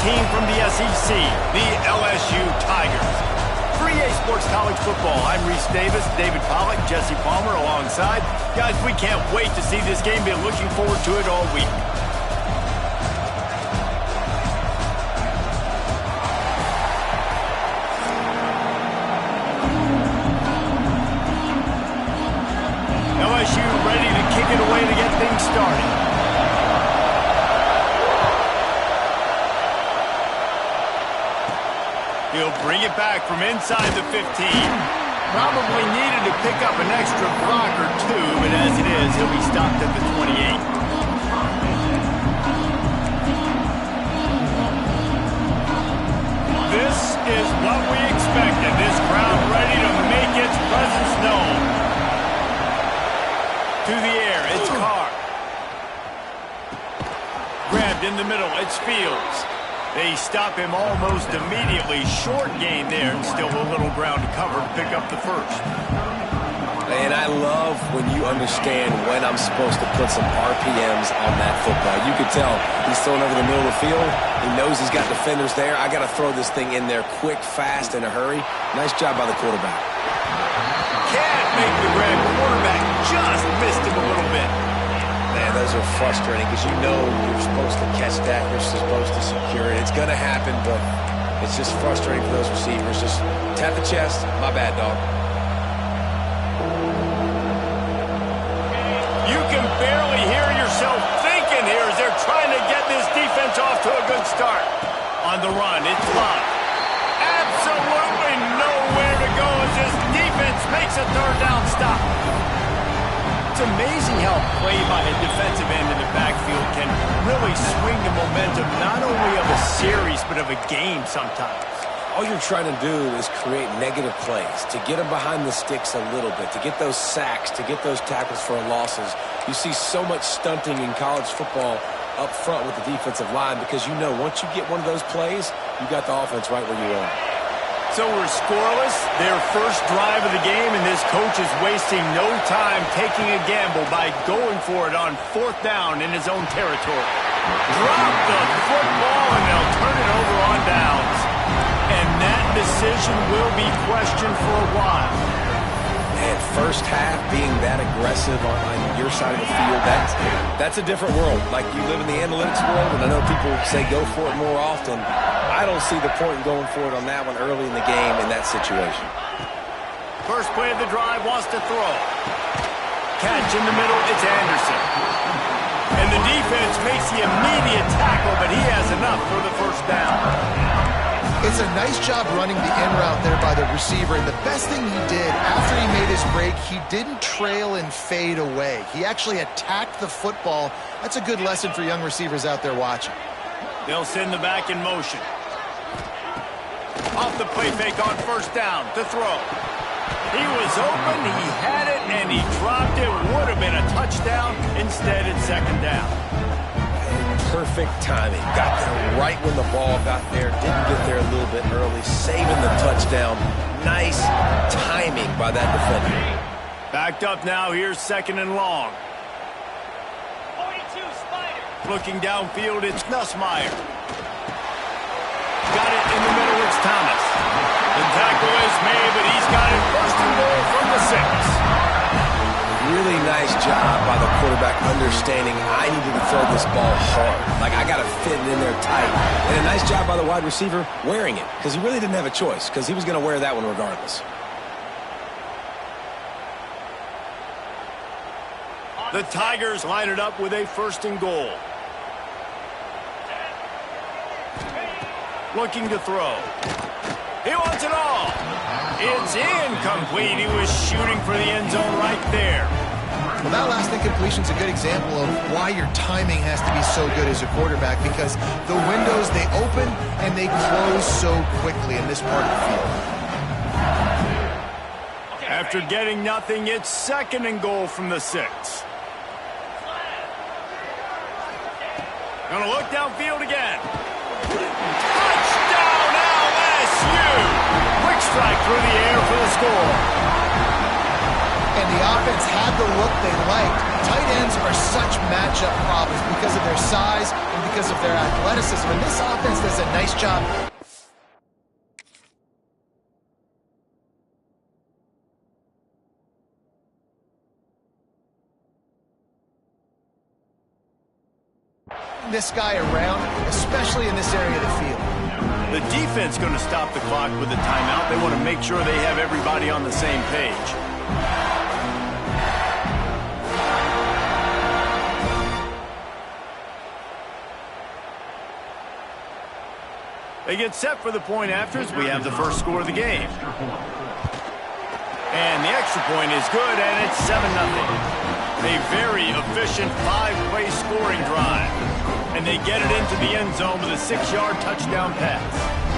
team from the SEC, the LSU Tigers. For EA Sports College Football, I'm Reese Davis, David Pollack, Jesse Palmer alongside. Guys, we can't wait to see this game. Been looking forward to it all week. LSU ready to kick it away to get things started. He'll bring it back from inside the 15. Probably needed to pick up an extra block or two, but as it is, he'll be stopped at the 28. This is what we expected. This crowd ready to make its presence known. To the air, it's Carr. Grabbed in the middle, it's Fields. They stop him almost immediately. Short gain there, and still a little ground to cover to pick up the first. And I love when you understand when I'm supposed to put some RPMs on that football. You could tell he's throwing over the middle of the field. He knows he's got defenders there. I got to throw this thing in there quick, fast, in a hurry. Nice job by the quarterback. Can't make the grab. Quarterback just missed him a little bit. Man, those are frustrating because you know you're supposed to catch that. You're supposed to secure it. It's going to happen, but it's just frustrating for those receivers. Just tap the chest. My bad, dog. You can barely hear yourself thinking here as they're trying to get this defense off to a good start. On the run, it's Love. Absolutely nowhere to go as this defense makes a third down stop. It's amazing how play by a defensive end in the backfield can really swing the momentum not only of a series but of a game sometimes. All you're trying to do is create negative plays, to get them behind the sticks a little bit, to get those sacks, to get those tackles for losses. You see so much stunting in college football up front with the defensive line because you know once you get one of those plays, you got the offense right where you want. So we're scoreless, their first drive of the game, and this coach is wasting no time taking a gamble by going for it on fourth down in his own territory. Drop the football, and they'll turn it over on downs. And that decision will be questioned for a while. Man, first half being that aggressive on your side of the field, that's a different world. Like you live in the analytics world, and I know people say go for it more often. I don't see the point in going for it on that one early in the game in that situation. First play of the drive, wants to throw. Catch in the middle, it's Anderson. And the defense makes the immediate tackle, but he has enough for the first down. It's a nice job running the in route there by the receiver. And the best thing he did after he made his break, he didn't trail and fade away. He actually attacked the football. That's a good lesson for young receivers out there watching. They'll send the back in motion. Off the play fake on first down to throw. He was open, he had it, and he dropped it. Would have been a touchdown. Instead, it's second down. Perfect timing. Got there right when the ball got there. Didn't get there a little bit early. Saving the touchdown. Nice timing by that defender. Backed up now. Here's second and long. 42 Spider. Looking downfield, it's Nussmeier. Got it in the middle, it's Thomas. The tackle is made, but he's got it first and goal from the 6. Really nice job by the quarterback understanding I needed to throw this ball hard. Like I got to fit it in there tight. And a nice job by the wide receiver wearing it because he really didn't have a choice because he was going to wear that one regardless. The Tigers line it up with a first and goal. Looking to throw. He wants it all. It's incomplete. He was shooting for the end zone right there. Well, that last incompletion is a good example of why your timing has to be so good as a quarterback because the windows, they open and they close so quickly in this part of the field. After getting nothing, it's second and goal from the 6. Gonna look downfield again. Touchdown LSU! Quick strike through the air for the score. and the offense had the look they liked. Tight ends are such matchup problems because of their size and because of their athleticism, and this offense does a nice job. This guy around, especially in this area of the field. The defense going to stop the clock with a timeout. They want to make sure they have everybody on the same page. They get set for the point afters. We have the first score of the game. And the extra point is good, and it's 7-0. A very efficient 5-play scoring drive. And they get it into the end zone with a 6-yard touchdown pass.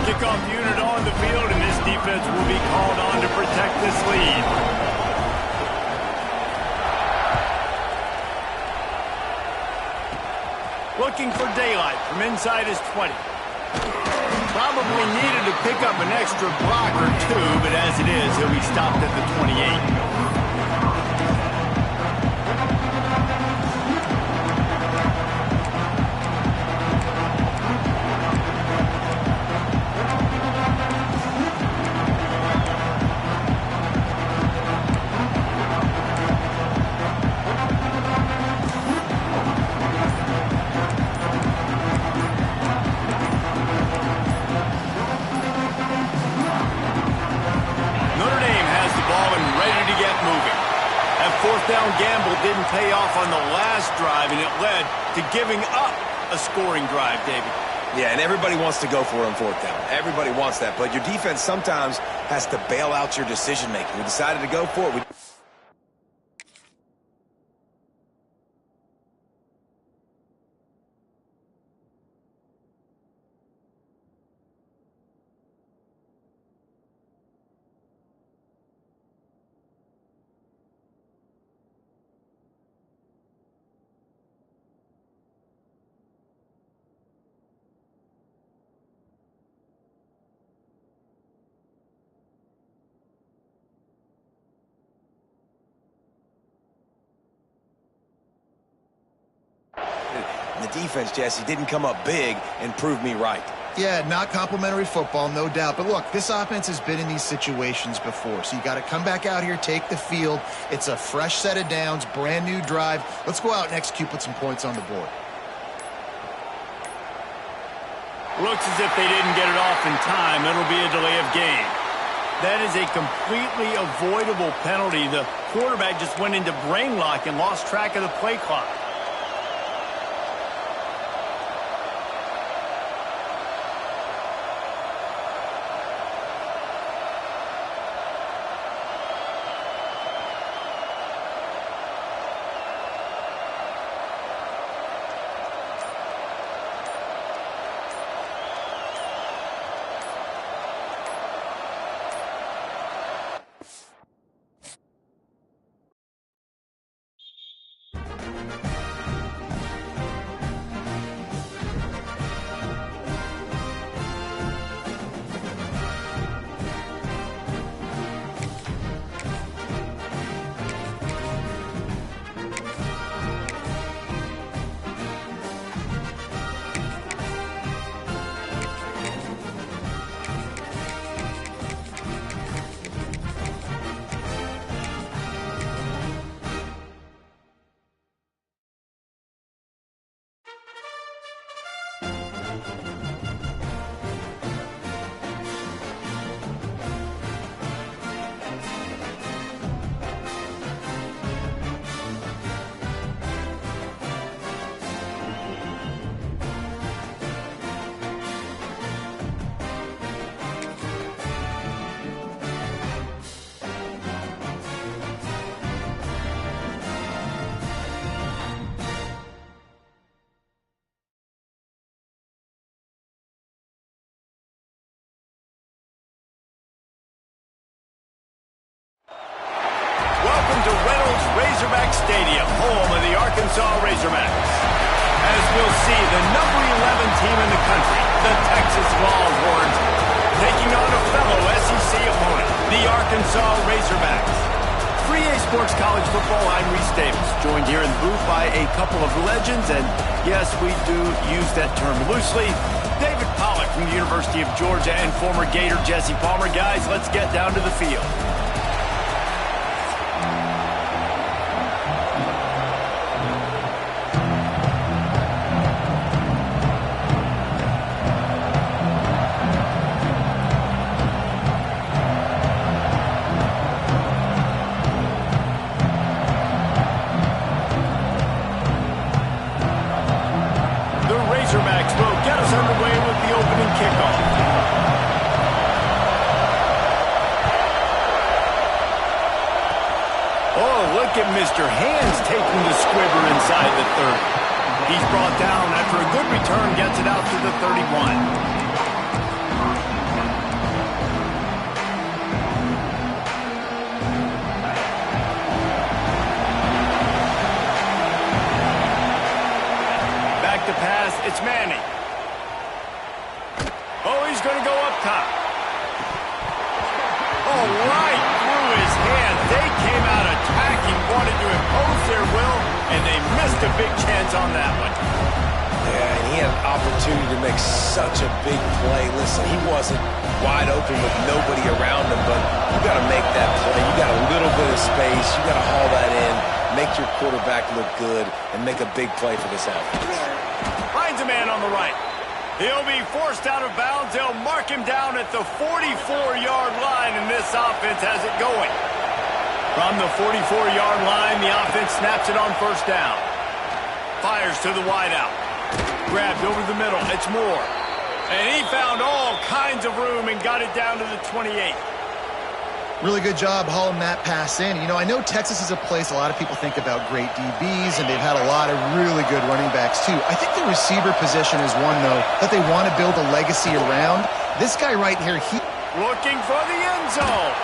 Kickoff unit on the field, and this defense will be called on to protect this lead. Looking for daylight from inside his 20. Probably needed to pick up an extra block or two, but as it is, he'll be stopped at the 28. Gamble didn't pay off on the last drive, and it led to giving up a scoring drive, David. Yeah, and everybody wants to go for it on fourth down. Everybody wants that, but your defense sometimes has to bail out your decision-making. We decided to go for it. The defense, Jesse, didn't come up big and prove me right. Yeah, not complimentary football, no doubt. But look, this offense has been in these situations before, so you got to come back out here, take the field. It's a fresh set of downs, brand new drive. Let's go out and execute, put some points on the board. Looks as if they didn't get it off in time. It'll be a delay of game. That is a completely avoidable penalty. The quarterback just went into brain lock and lost track of the play clock. To Reynolds Razorback Stadium, home of the Arkansas Razorbacks. As we'll see, the number 11 team in the country, the Texas Longhorns, taking on a fellow SEC opponent, the Arkansas Razorbacks. 3 EA Sports College Football, I'm Reese Davis, joined here in the booth by a couple of legends, and yes, we do use that term loosely. David Pollack from the University of Georgia and former Gator Jesse Palmer. Guys, let's get down to the field. Razorbacks will get us underway with the opening kickoff. Oh, look at Mr. Hands taking the squibber inside the 30. He's brought down after a good return, gets it out to the 31. To pass, it's Manning. Oh, he's going to go up top. Oh, right through his hands. They came out attacking, wanted to impose their will, and they missed a big chance on that one. Yeah, and he had an opportunity to make such a big play. Listen, he wasn't wide open with nobody around him, but you got to make that play. You got a little bit of space. You got to haul that in, make your quarterback look good, and make a big play for this offense. Finds a man on the right. He'll be forced out of bounds. They'll mark him down at the 44-yard line, and this offense has it going. From the 44-yard line, the offense snaps it on first down. Fires to the wideout. Grabbed over the middle. It's Moore. And he found all kinds of room and got it down to the 28. Really good job hauling that pass in. You know, I know Texas is a place a lot of people think about great DBs, and they've had a lot of really good running backs, too. I think the receiver position is one, though, that they want to build a legacy around. This guy right here, he... Looking for the end zone.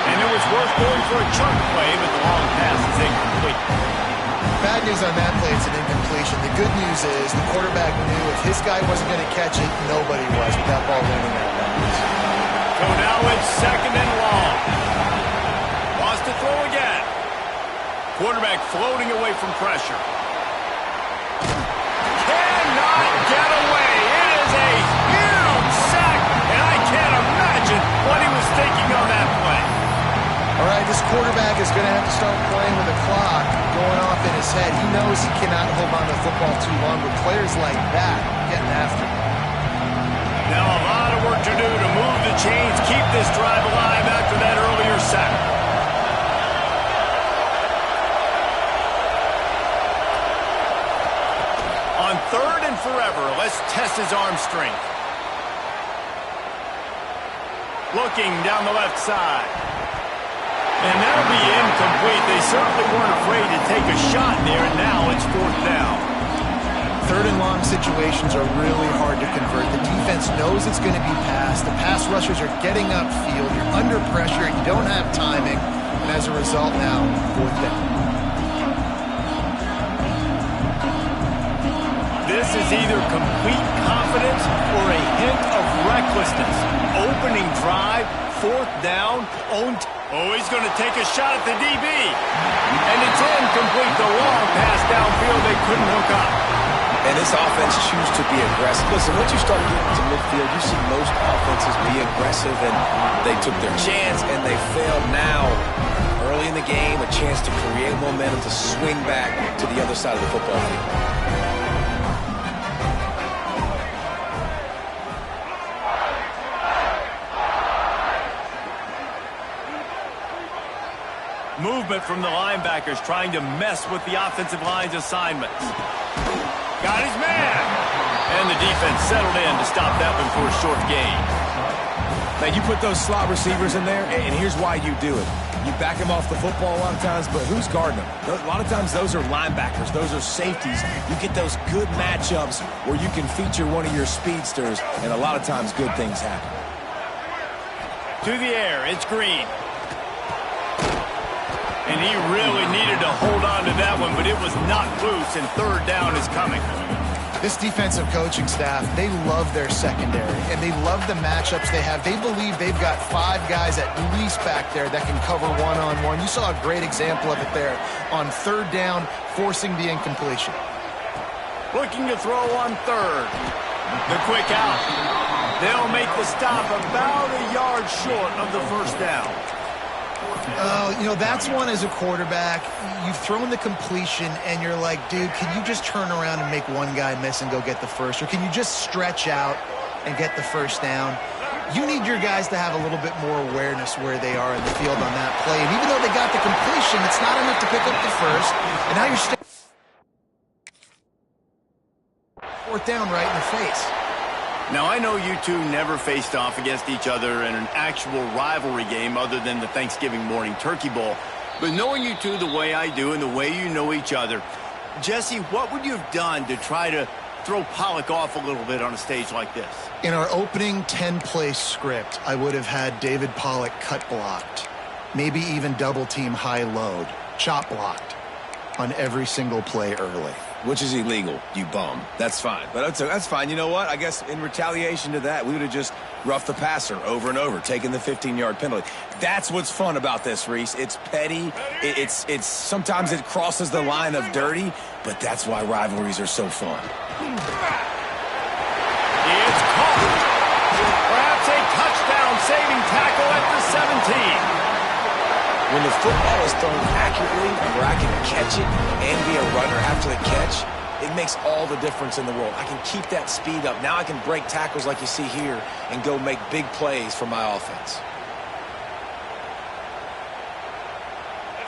And it was worth going for a chunk play, but the long pass is incomplete. Bad news on that play, it's an incompletion. The good news is the quarterback knew if his guy wasn't going to catch it, nobody was with that ball landing out of bounds. So now it's second and long. Wants to throw again. Quarterback floating away from pressure. Cannot get away. It is a huge sack, and I can't imagine what he was thinking on that play. All right, this quarterback is going to have to start playing with the clock going off in his head. He knows he cannot hold on to the football too long, but players like that getting after him. Now a lot of work to do to move the chains, keep this drive alive after that earlier sack. On third and forever, let's test his arm strength. Looking down the left side. And that'll be incomplete. They certainly weren't afraid to take a shot there, and now it's fourth down. Third and long situations are really hard to convert. The defense knows it's going to be passed. The pass rushers are getting upfield. You're under pressure. You don't have timing. And as a result now, fourth down. This is either complete confidence or a hint of recklessness. Opening drive, fourth down, Oh, he's going to take a shot at the DB. And it's incomplete. The long pass downfield, they couldn't hook up. And this offense chooses to be aggressive. Listen, once you start getting to midfield, you see most offenses be aggressive, and they took their chance, and they failed now. Early in the game, a chance to create momentum, to swing back to the other side of the football field. Movement from the linebackers trying to mess with the offensive line's assignments. Got his man. And the defense settled in to stop that one for a short gain. Now, you put those slot receivers in there, and here's why you do it. You back them off the football a lot of times, but who's guarding them? A lot of times those are linebackers. Those are safeties. You get those good matchups where you can feature one of your speedsters, and a lot of times good things happen. To the air, it's Green. And he really needed to hold on to that one, but it was not loose, and third down is coming. This defensive coaching staff, they love their secondary, and they love the matchups they have. They believe they've got 5 guys at least back there that can cover one-on-one. You saw a great example of it there on 3rd down, forcing the incompletion. Looking to throw on 3rd. The quick out. They'll make the stop about a yard short of the 1st down. You know, that's one as a quarterback. You've thrown the completion, and you're like, dude, can you just turn around and make one guy miss and go get the first? Or can you just stretch out and get the 1st down? You need your guys to have a little bit more awareness where they are in the field on that play. And even though they got the completion, it's not enough to pick up the first. And now you're 4th down right in the face. Now, I know you two never faced off against each other in an actual rivalry game other than the Thanksgiving morning Turkey Bowl. But knowing you two the way I do and the way you know each other, Jesse, what would you have done to try to throw Pollack off a little bit on a stage like this? In our opening 10-play script, I would have had David Pollack cut blocked, maybe even double-team high load, chop blocked on every single play early. Which is illegal, you bum. That's fine. But that's fine. You know what? I guess in retaliation to that, we would have just roughed the passer over and over, taking the 15-yard penalty. That's what's fun about this, Reese. It's petty. It's sometimes it crosses the line of dirty, but that's why rivalries are so fun. It's caught. Perhaps a touchdown-saving tackle at the 17. When the football is thrown accurately, where I can catch it and be a runner after the catch, it makes all the difference in the world. I can keep that speed up. Now I can break tackles like you see here and go make big plays for my offense.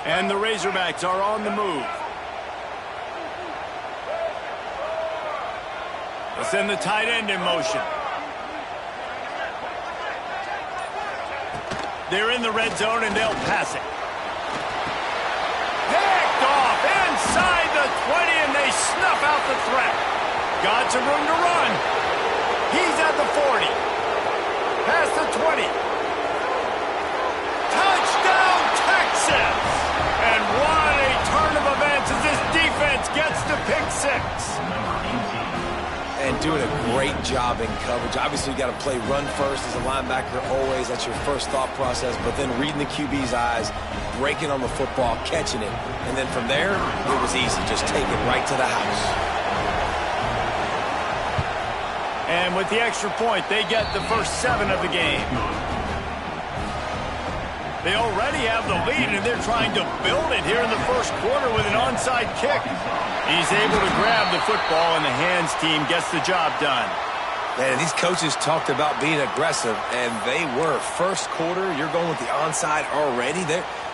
And the Razorbacks are on the move. They'll send the tight end in motion. They're in the red zone and they'll pass it. Picked off inside the 20 and they snuff out the threat. Got some room to run. He's at the 40. Past the 20. Touchdown Texas! And what a turn of events as this defense gets to pick 6. And doing a great job in coverage. Obviously, you got to play run first as a linebacker always. That's your first thought process. But then reading the QB's eyes, breaking on the football, catching it. And then from there, it was easy. Just take it right to the house. And with the extra point, they get the first 7 of the game. They already have the lead, and they're trying to build it here in the first quarter with an onside kick. He's able to grab the football, and the hands team gets the job done. Man, these coaches talked about being aggressive, and they were. First quarter, you're going with the onside already.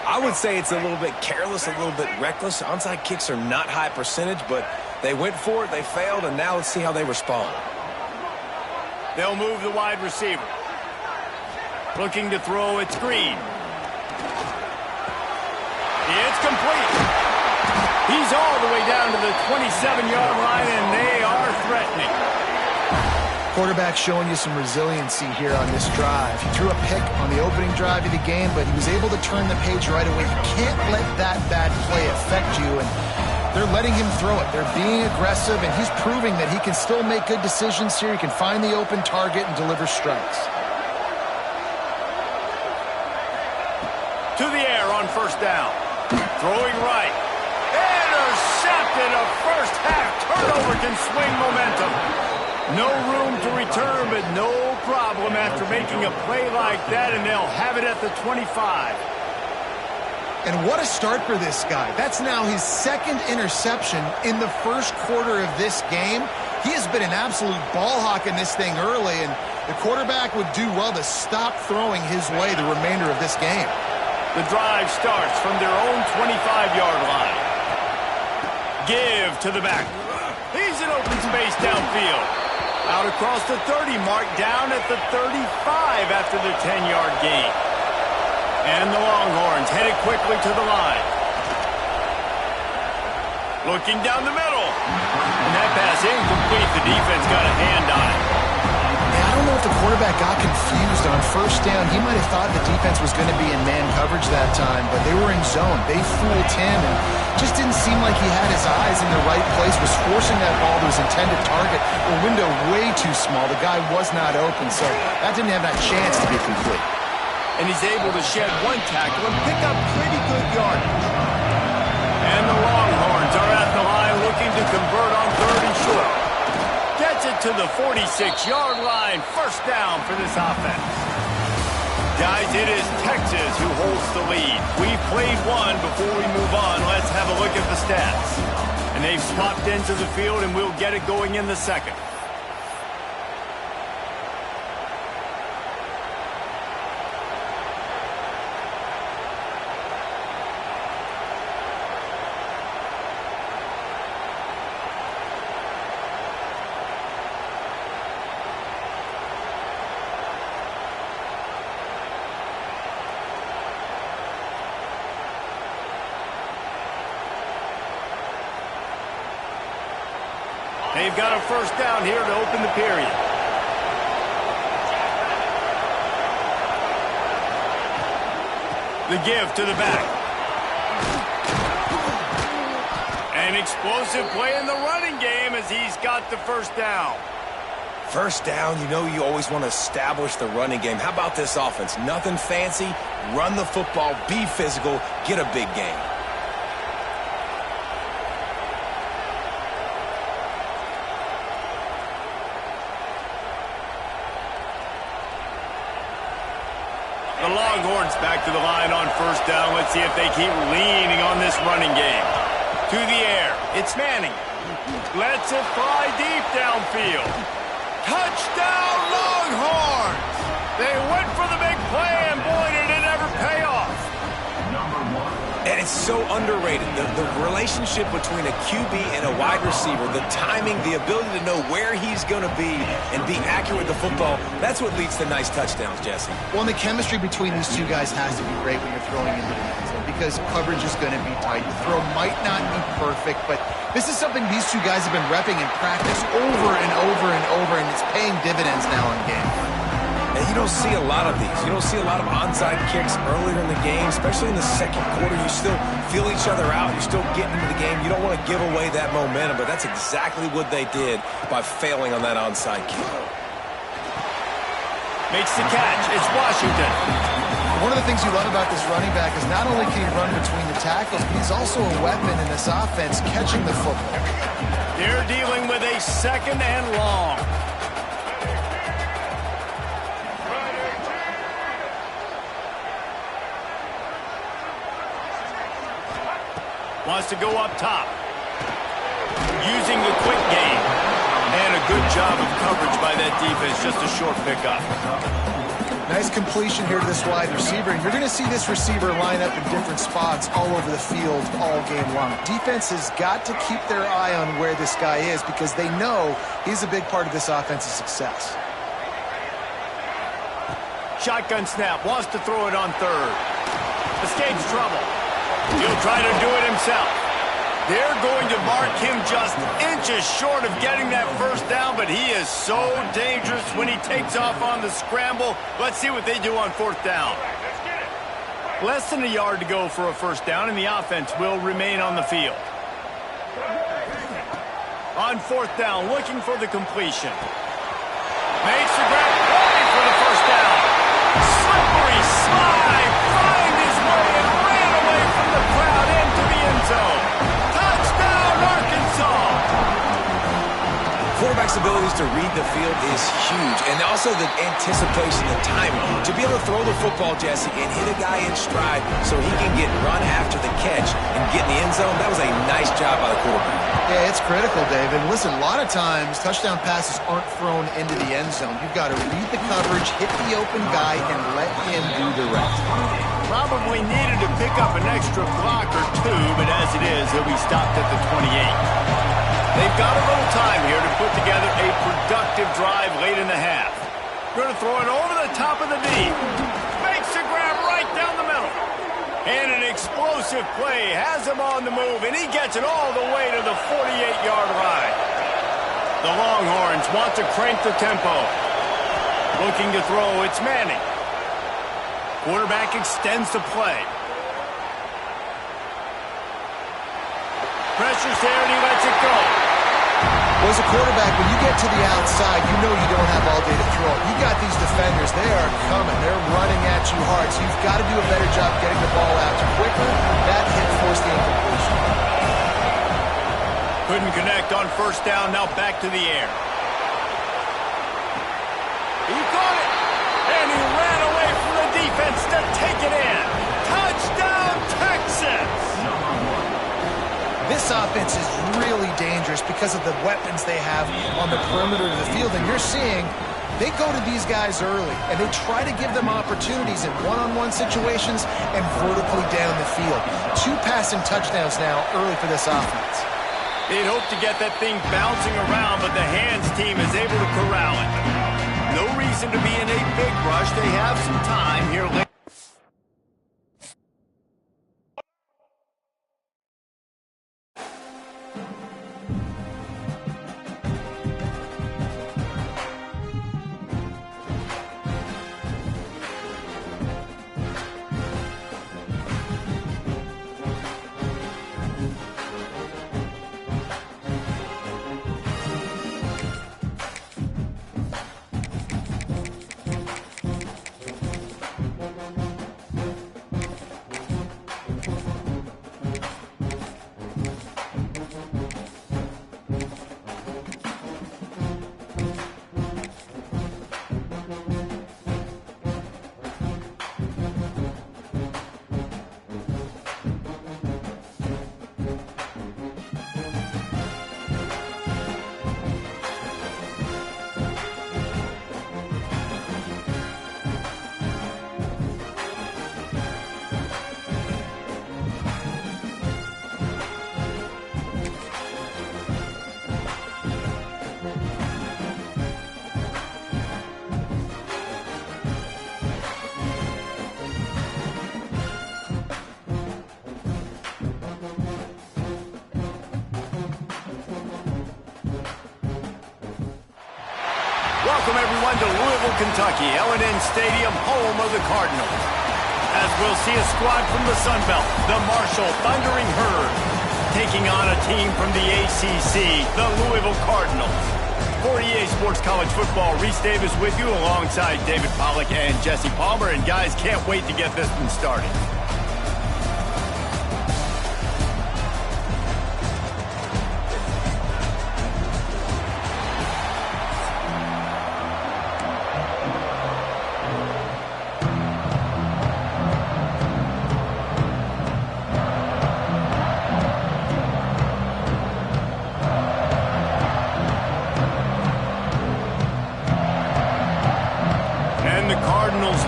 I would say it's a little bit careless, a little bit reckless. Onside kicks are not high percentage, but they went for it, they failed, and now let's see how they respond. They'll move the wide receiver. Looking to throw, it's Green. It's complete. He's all the way down to the 27-yard line, and they are threatening. Quarterback showing you some resiliency here on this drive. He threw a pick on the opening drive of the game, but he was able to turn the page right away. You can't let that bad play affect you, and they're letting him throw it. They're being aggressive, and he's proving that he can still make good decisions here. He can find the open target and deliver strikes. To the air on first down. Throwing right. Intercepted. A first half turnover can swing momentum. No room to return, but no problem after making a play like that, and they'll have it at the 25. And what a start for this guy. That's now his 2nd interception in the first quarter of this game. He has been an absolute ball hawk in this thing early, and the quarterback would do well to stop throwing his way the remainder of this game. The drive starts from their own 25-yard line. Give to the back. He's in open space downfield. Out across the 30, marked down at the 35 after the 10-yard gain. And the Longhorns headed quickly to the line. Looking down the middle. And that pass incomplete. The defense got a hand on it. I don't know if the quarterback got confused on first down. He might have thought the defense was going to be in man coverage that time, but they were in zone. They fooled him and just didn't seem like he had his eyes in the right place, was forcing that ball to his intended target. A window way too small. The guy was not open, so that didn't have that chance to be complete. And he's able to shed one tackle and pick up pretty good yardage. And the Longhorns are at the line looking to convert on 3rd and short. Gets it to the 46-yard line. First down for this offense. Guys, it is Texas who holds the lead. We've played one. Before we move on, let's have a look at the stats. And they've swapped into the field, and we'll get it going in the second. They've got a first down here to open the period. The give to the back. An explosive play in the running game as he's got the first down. First down, you know you always want to establish the running game. How about this offense? Nothing fancy. Run the football, be physical, get a big gain. The Longhorns back to the line on first down. Let's see if they keep leaning on this running game. To the air. It's Manning. Lets it fly deep downfield. Touchdown, Longhorns! They went for the big play, and boy, did it ever pay off. And it's so underrated. The relationship between a QB and a wide receiver, the timing, the ability to know where he's going to be and be accurate with the football, that's what leads to nice touchdowns, Jesse. Well, and the chemistry between these two guys has to be great when you're throwing into the end zone because coverage is going to be tight. The throw might not be perfect, but this is something these two guys have been repping in practice over and over and over, and it's paying dividends now in game. And you don't see a lot of these. You don't see a lot of onside kicks earlier in the game, especially in the second quarter. You still feel each other out. You're still getting into the game. You don't want to give away that momentum, but that's exactly what they did by failing on that onside kick. Makes the catch. It's Washington. One of the things you love about this running back is not only can he run between the tackles, but he's also a weapon in this offense catching the football. They're dealing with a second and long. Wants to go up top. Using the quick game. And a good job of coverage by that defense. Just a short pickup. Nice completion here to this wide receiver. And you're going to see this receiver line up in different spots all over the field all game long. Defense has got to keep their eye on where this guy is because they know he's a big part of this offense's success. Shotgun snap. Wants to throw it on third. Escapes trouble. He'll try to do it himself. They're going to mark him just inches short of getting that first down, but he is so dangerous when he takes off on the scramble. Let's see what they do on fourth down. Less than a yard to go for a first down, and the offense will remain on the field. On fourth down, looking for the completion. Makes the grab, going for the first down. Slippery slide, find his way and ran away from the crowd into the end zone. Touchdown, Arkansas! Quarterback's abilities to read the field is huge, and also the anticipation, the timing. To be able to throw the football, Jesse, and hit a guy in stride so he can get run after the catch and get in the end zone, that was a nice job by the quarterback. Yeah, it's critical, David. Listen, a lot of times touchdown passes aren't thrown into the end zone. You've got to read the coverage, hit the open guy, and let him do the rest. Probably needed to pick up an extra block or two, but as it is, he'll be stopped at the 28. They've got a little time here to put together a productive drive late in the half. Going to throw it over the top of the knee. Makes the grab right down the middle. And an explosive play has him on the move, and he gets it all the way to the 48-yard line. The Longhorns want to crank the tempo. Looking to throw, it's Manning. Quarterback extends the play. Pressure's there, and he lets it go. Well, as a quarterback, when you get to the outside, you know you don't have all day to throw. You got these defenders. They are coming. They're running at you hard, so you've got to do a better job getting the ball out quicker. That hit forced the incompletion. Couldn't connect on first down. Now back to the air. He caught it, and he ran away from the defense to take it in. Touchdown, Texans! This offense is really dangerous because of the weapons they have on the perimeter of the field. And you're seeing they go to these guys early, and they try to give them opportunities in one-on-one situations and vertically down the field. 2 passing touchdowns now early for this offense. They'd hope to get that thing bouncing around, but the hands team is able to corral it. No reason to be in a big rush. They have some time here later. Welcome, everyone, to Louisville, Kentucky, L&N Stadium, home of the Cardinals. As we'll see a squad from the Sun Belt, the Marshall Thundering Herd, taking on a team from the ACC, the Louisville Cardinals. For EA Sports College Football, Reese Davis with you alongside David Pollack and Jesse Palmer. And guys, can't wait to get this one started.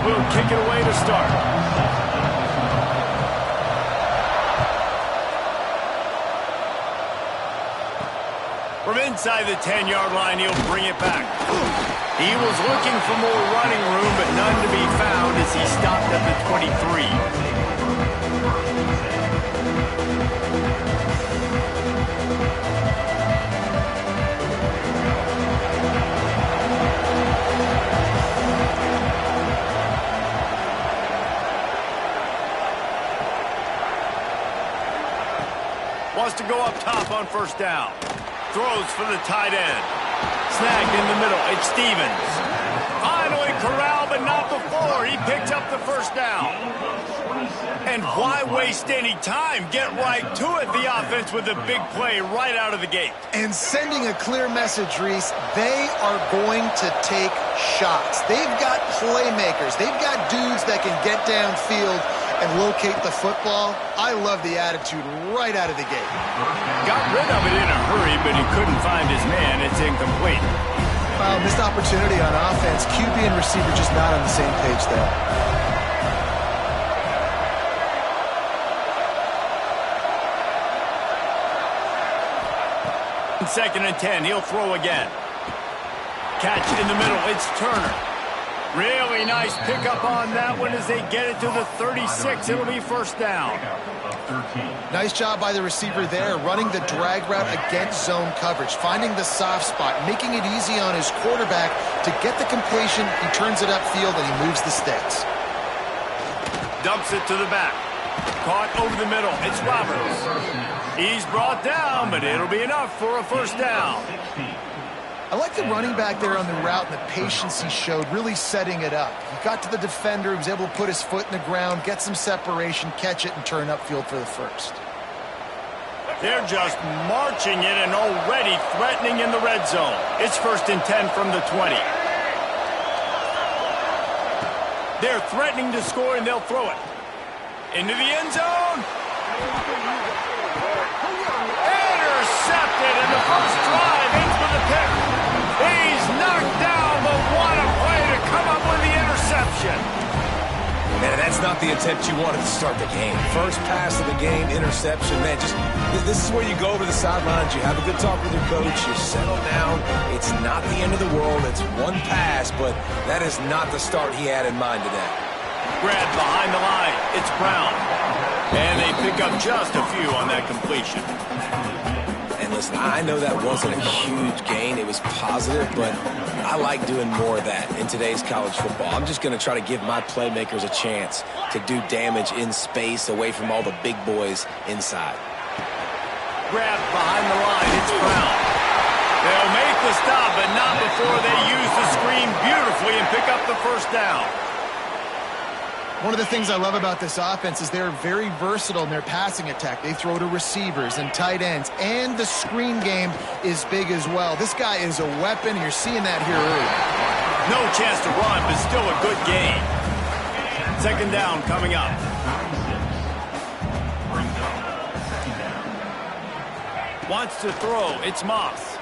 Will kick it away to start. From inside the 10-yard line, he'll bring it back. He was looking for more running room, but none to be found as he stopped at the 23. Wants to go up top on first down. Throws for the tight end. Snagged in the middle. It's Stevens. Finally corralled, but not before. He picked up the first down. And why waste any time? Get right to it, the offense, with a big play right out of the gate. And sending a clear message, Reese, they are going to take shots. They've got playmakers. They've got dudes that can get downfield and locate the football. I love the attitude right out of the gate. Got rid of it in a hurry, but he couldn't find his man. It's incomplete. Wow, missed opportunity on offense. QB and receiver just not on the same page there. Second and 10, he'll throw again. Catch in the middle, it's Turner. Really nice pickup on that one as they get it to the 36. It'll be first down. Nice job by the receiver there, running the drag route against zone coverage, finding the soft spot, making it easy on his quarterback to get the completion. He turns it upfield and he moves the sticks. Dumps it to the back. Caught over the middle. It's Roberts. He's brought down, but it'll be enough for a first down. I like the running back there on the route and the patience he showed, really setting it up. He got to the defender, he was able to put his foot in the ground, get some separation, catch it, and turn upfield for the first. They're just marching it and already threatening in the red zone. It's 1st and 10 from the 20. They're threatening to score, and they'll throw it. Into the end zone. Intercepted, and the first drive ends with a pick. He's knocked down, but what a play to come up with the interception. Man, that's not the attempt you wanted to start the game. First pass of the game, interception. Man, this is where you go over the sidelines. You have a good talk with your coach. You settle down. It's not the end of the world. It's one pass, but that is not the start he had in mind today. Grabbed behind the line. It's Brown. And they pick up just a few on that completion. And listen, I know that wasn't a huge gain. It was positive, but I like doing more of that in today's college football. I'm just going to try to give my playmakers a chance to do damage in space away from all the big boys inside. Grabbed behind the line. It's Brown. They'll make the stop, but not before they use the screen beautifully and pick up the first down. One of the things I love about this offense is they're very versatile in their passing attack. They throw to receivers and tight ends, and the screen game is big as well. This guy is a weapon. You're seeing that here early. No chance to run, but still a good gain. 2nd down coming up. Wants to throw. It's Moss.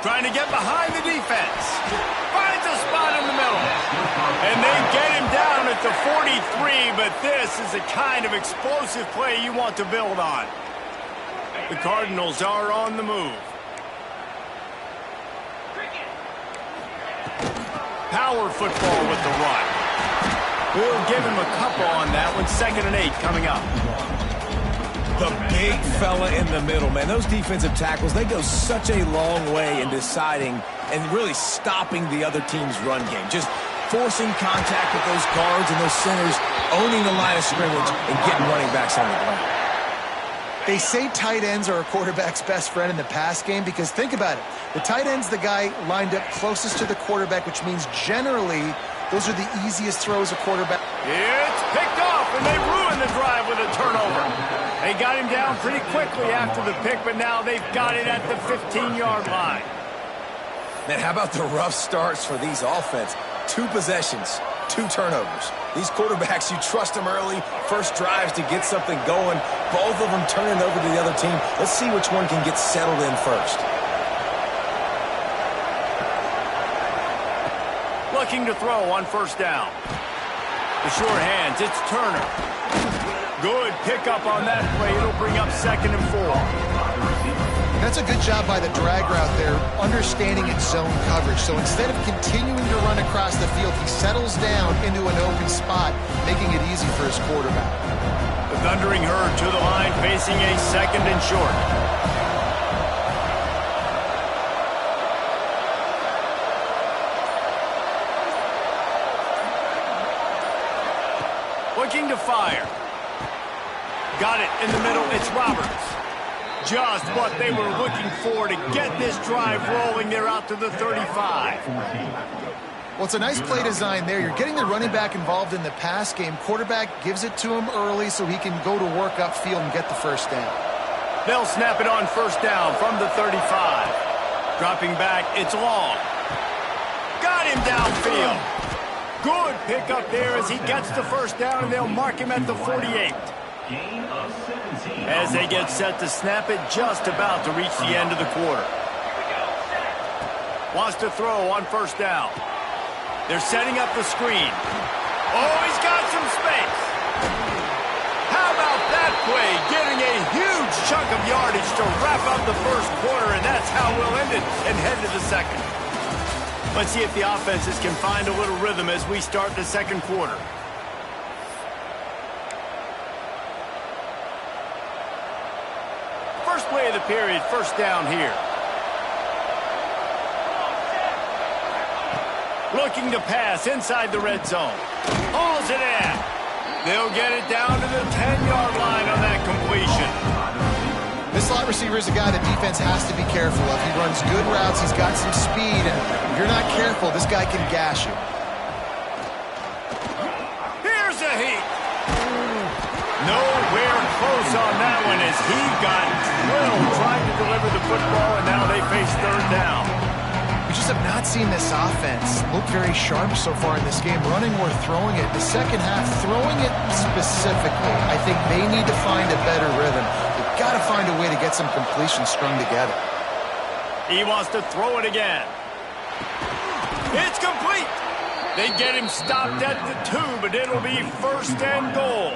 Trying to get behind the defense. Finds a spot in the middle. And they get him down at the 43, but this is the kind of explosive play you want to build on. The Cardinals are on the move. Power football with the run. We'll give him a couple on that one. 2nd and 8 coming up. The big fella in the middle, man. Those defensive tackles, they go such a long way in deciding and really stopping the other team's run game. Just forcing contact with those guards and those centers, owning the line of scrimmage, and getting running backs on the ground. They say tight ends are a quarterback's best friend in the pass game because think about it. The tight end's the guy lined up closest to the quarterback, which means generally those are the easiest throws a quarterback. It's picked off, and they ruin the drive with a turnover. They got him down pretty quickly after the pick, but now they've got it at the 15-yard line. Man, how about the rough starts for these offense? 2 possessions, 2 turnovers. These quarterbacks, you trust them early, first drives to get something going. Both of them turning over to the other team. Let's see which one can get settled in first. Looking to throw on 1st down. The short hands, it's Turner. Good pickup on that play. It'll bring up 2nd and 4. That's a good job by the drag route there, understanding its zone coverage. So instead of continuing to run across the field, he settles down into an open spot, making it easy for his quarterback. The Thundering Herd to the line, facing a 2nd and short. Looking to fire. Got it in the middle. It's Roberts. Just what they were looking for to get this drive rolling. They're out to the 35. Well, it's a nice play design there. You're getting the running back involved in the pass game. Quarterback gives it to him early so he can go to work upfield and get the first down. They'll snap it on 1st down from the 35. Dropping back, it's Long. Got him downfield. Good pickup there as he gets the first down, and they'll mark him at the 48. As they get set to snap it, just about to reach the end of the quarter. Wants to throw on 1st down. They're setting up the screen. Oh, he's got some space. How about that play? Getting a huge chunk of yardage to wrap up the first quarter, and that's how we'll end it and head to the 2nd. Let's see if the offenses can find a little rhythm as we start the 2nd quarter. First play of the period, first down here. Looking to pass inside the red zone. Hauls it in. They'll get it down to the 10-yard line on that completion. This slot receiver is a guy the defense has to be careful of. He runs good routes. He's got some speed. And if you're not careful, this guy can gash you. Here's a heat. Nowhere close on that one as he got drilled trying to deliver the football, and now they face third down. We just have not seen this offense look very sharp so far in this game, running or throwing it. The second half, throwing it specifically, I think they need to find a better rhythm. They've got to find a way to get some completion strung together. He wants to throw it again. It's complete. They get him stopped at the 2, but it'll be first and goal.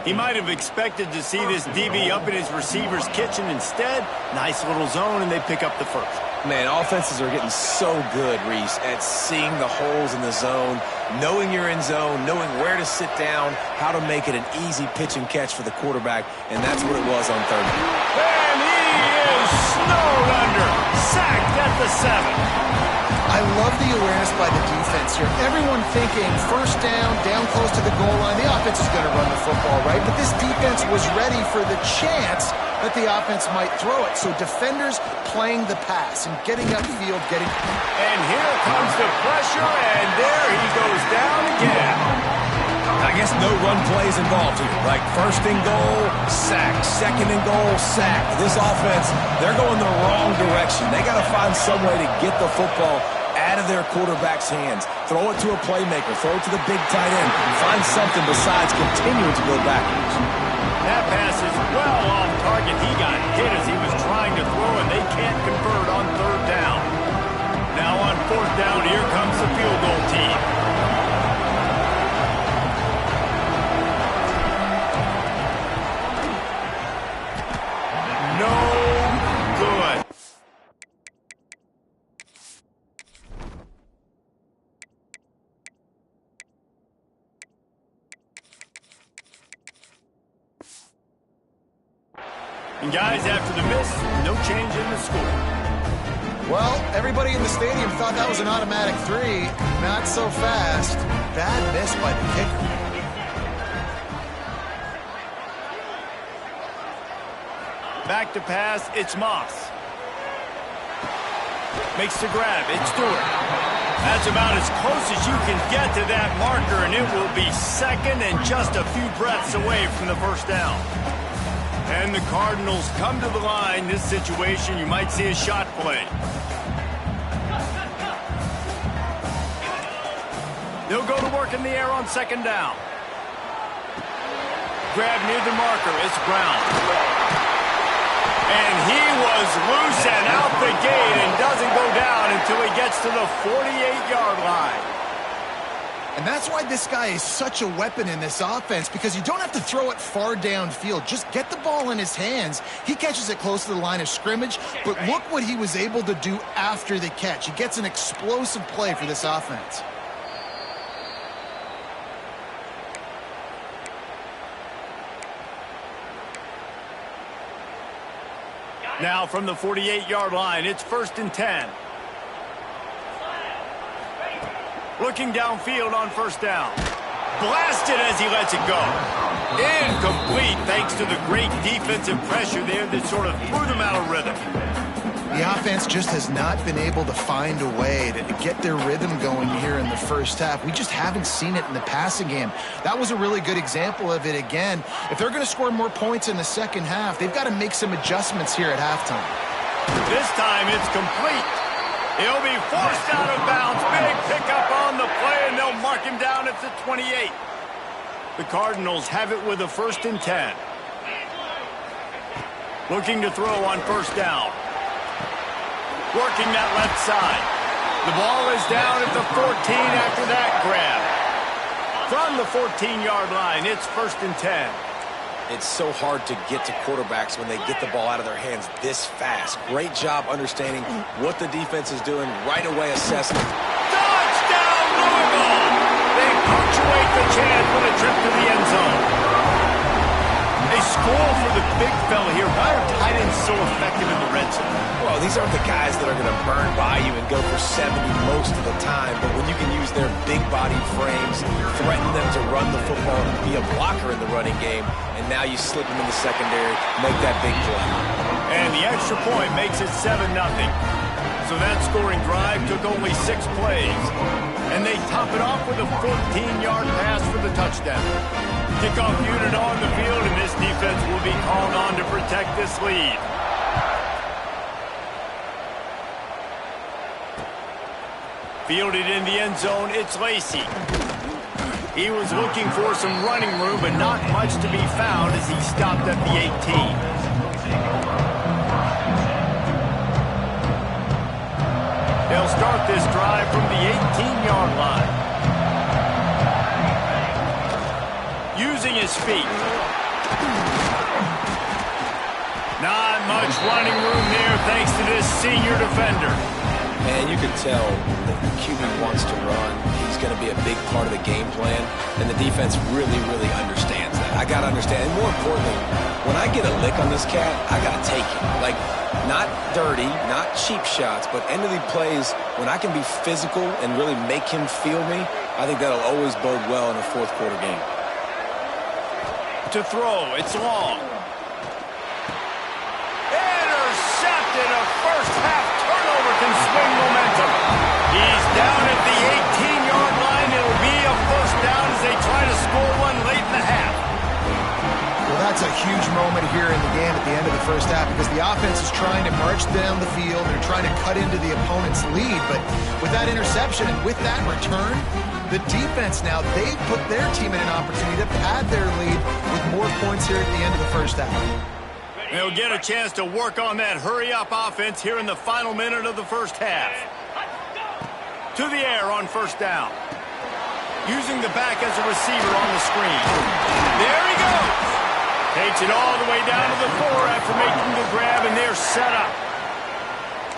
He might have expected to see this DB up in his receiver's kitchen. Instead, nice little zone, and they pick up the first. Man, offenses are getting so good, Reese, at seeing the holes in the zone, knowing you're in zone, knowing where to sit down, how to make it an easy pitch and catch for the quarterback, and that's what it was on third down. And he is snowed under, sacked at the 7. I love the awareness by the defense here. Everyone thinking first down, down close to the goal line. The offense is going to run the football, right? But this defense was ready for the chance that the offense might throw it. So defenders playing the pass and getting upfield, getting... And here comes the pressure, and there he goes down again. I guess no run plays involved here, right? First and goal, sack. Second and goal, sack. This offense, they're going the wrong direction. They got to find some way to get the football out of their quarterback's hands. Throw it to a playmaker. Throw it to the big tight end. Find something besides continuing to go backwards. That pass is well off target. He got hit as he was trying to throw, and they can't convert on third down. Now on fourth down, here comes the field goal team. No good. And guys, after the miss, no change in the score. Well, everybody in the stadium thought that was an automatic 3. Not so fast. Bad miss by the kicker. Back to pass, it's Moss. Makes the grab, it's Stewart. That's about as close as you can get to that marker, and it will be second and just a few breaths away from the first down. And the Cardinals come to the line. This situation, you might see a shot play. They'll go to work in the air on second down. Grab near the marker, it's Brown. And he was loose and out the gate and doesn't go down until he gets to the 48-yard line. And that's why this guy is such a weapon in this offense, because you don't have to throw it far downfield. Just get the ball in his hands. He catches it close to the line of scrimmage, but look what he was able to do after the catch. He gets an explosive play for this offense. Now from the 48-yard line, it's first and 10. Looking downfield on first down. Blasted as he lets it go. Incomplete thanks to the great defensive pressure there that sort of threw them out of rhythm. The offense just has not been able to find a way to get their rhythm going here in the first half. We just haven't seen it in the passing game. That was a really good example of it again. If they're going to score more points in the second half, they've got to make some adjustments here at halftime. This time it's complete. He'll be forced out of bounds. Big pickup on the play, and they'll mark him down at the 28. The Cardinals have it with a first and 10. Looking to throw on first down. Working that left side. The ball is down at the 14 after that grab. From the 14-yard line, it's first and 10. It's so hard to get to quarterbacks when they get the ball out of their hands this fast. Great job understanding what the defense is doing, right away assessing. Touchdown, Louisville! They punctuate the chance with a trip to the end zone. They score for the big fella here. Why are tight ends so effective in the red zone? Well, these aren't the guys that are going to burn by you and go for 70 most of the time, but when you can use their big-bodied frames, threaten them to run the football, be a blocker in the running game, and now you slip them in the secondary, make that big play. And the extra point makes it 7-0. So that scoring drive took only 6 plays. And they top it off with a 14-yard pass for the touchdown. Kickoff unit on the field, and this defense will be called on to protect this lead. Fielded in the end zone, it's Lacy. He was looking for some running room, but not much to be found as he stopped at the 18. They'll start this drive from the 18-yard line. Using his feet. Not much running room there thanks to this senior defender. And you can tell that the QB wants to run. He's going to be a big part of the game plan, and the defense really, really understands that. I got to understand, and more importantly, when I get a lick on this cat, I got to take it. Like, not dirty, not cheap shots, but end of the plays, when I can be physical and really make him feel me, I think that'll always bode well in a fourth quarter game. To throw, it's long. Intercepted, a first half turnover can swing momentum. He's down at the 18-yard line. It'll be a first down as they try to score one late in the half. Well, that's a huge moment here in the game at the end of the first half because the offense is trying to march down the field. They're trying to cut into the opponent's lead. But with that interception and with that return, the defense now, they've put their team in an opportunity to pad their lead with more points here at the end of the first half. They'll get a chance to work on that hurry-up offense here in the final minute of the first half. To the air on first down. Using the back as a receiver on the screen. There he goes. Takes it all the way down to the 4 after making the grab, and they're set up.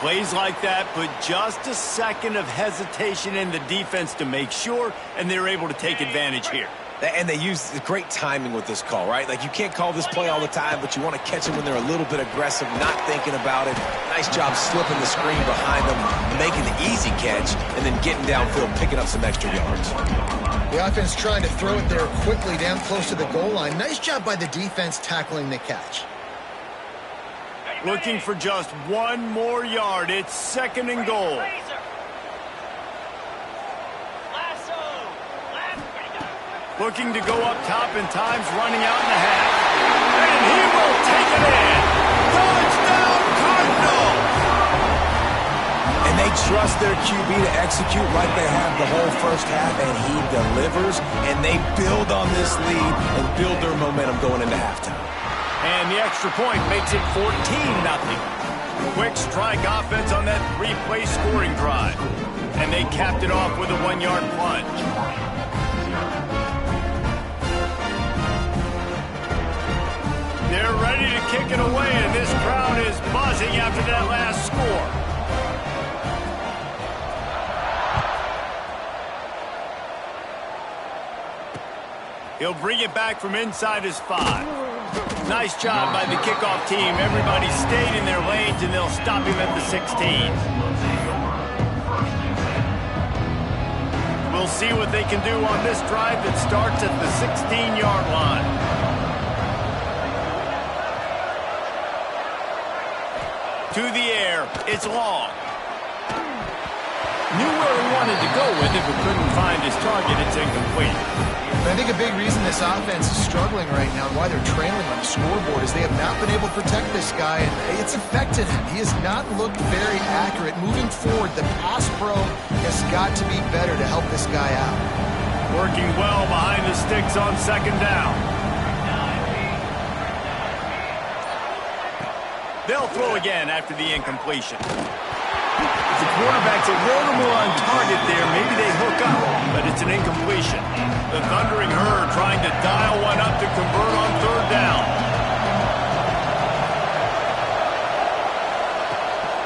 Plays like that put just a second of hesitation in the defense to make sure, and they're able to take advantage here. And they use great timing with this call, right? Like, you can't call this play all the time, but you want to catch them when they're a little bit aggressive, not thinking about it. Nice job slipping the screen behind them, making the easy catch, and then getting downfield, picking up some extra yards. The offense trying to throw it there quickly down close to the goal line. Nice job by the defense tackling the catch. Looking for just one more yard. It's 2nd and goal. Looking to go up top, and time's running out in the half. And he will take it in. Touchdown, Cardinals! And they trust their QB to execute like they have the whole first half, and he delivers, and they build on this lead and build their momentum going into halftime. And the extra point makes it 14-0. Quick strike offense on that 3-play scoring drive. And they capped it off with a 1-yard plunge. They're ready to kick it away, and this crowd is buzzing after that last score. He'll bring it back from inside his 5. Nice job by the kickoff team. Everybody stayed in their lanes, and they'll stop him at the 16. We'll see what they can do on this drive that starts at the 16-yard line. To the air, it's long. Knew where he wanted to go with it, but couldn't find his target. It's incomplete. I think a big reason this offense is struggling right now and why they're trailing on the scoreboard is they have not been able to protect this guy, and it's affected him. He has not looked very accurate. Moving forward, the pass pro has got to be better to help this guy out. Working well behind the sticks on 2nd down. They'll throw again after the incompletion. If the quarterback's a little more on target there, maybe they hook up, but it's an incompletion. The Thundering Herd trying to dial one up to convert on 3rd down.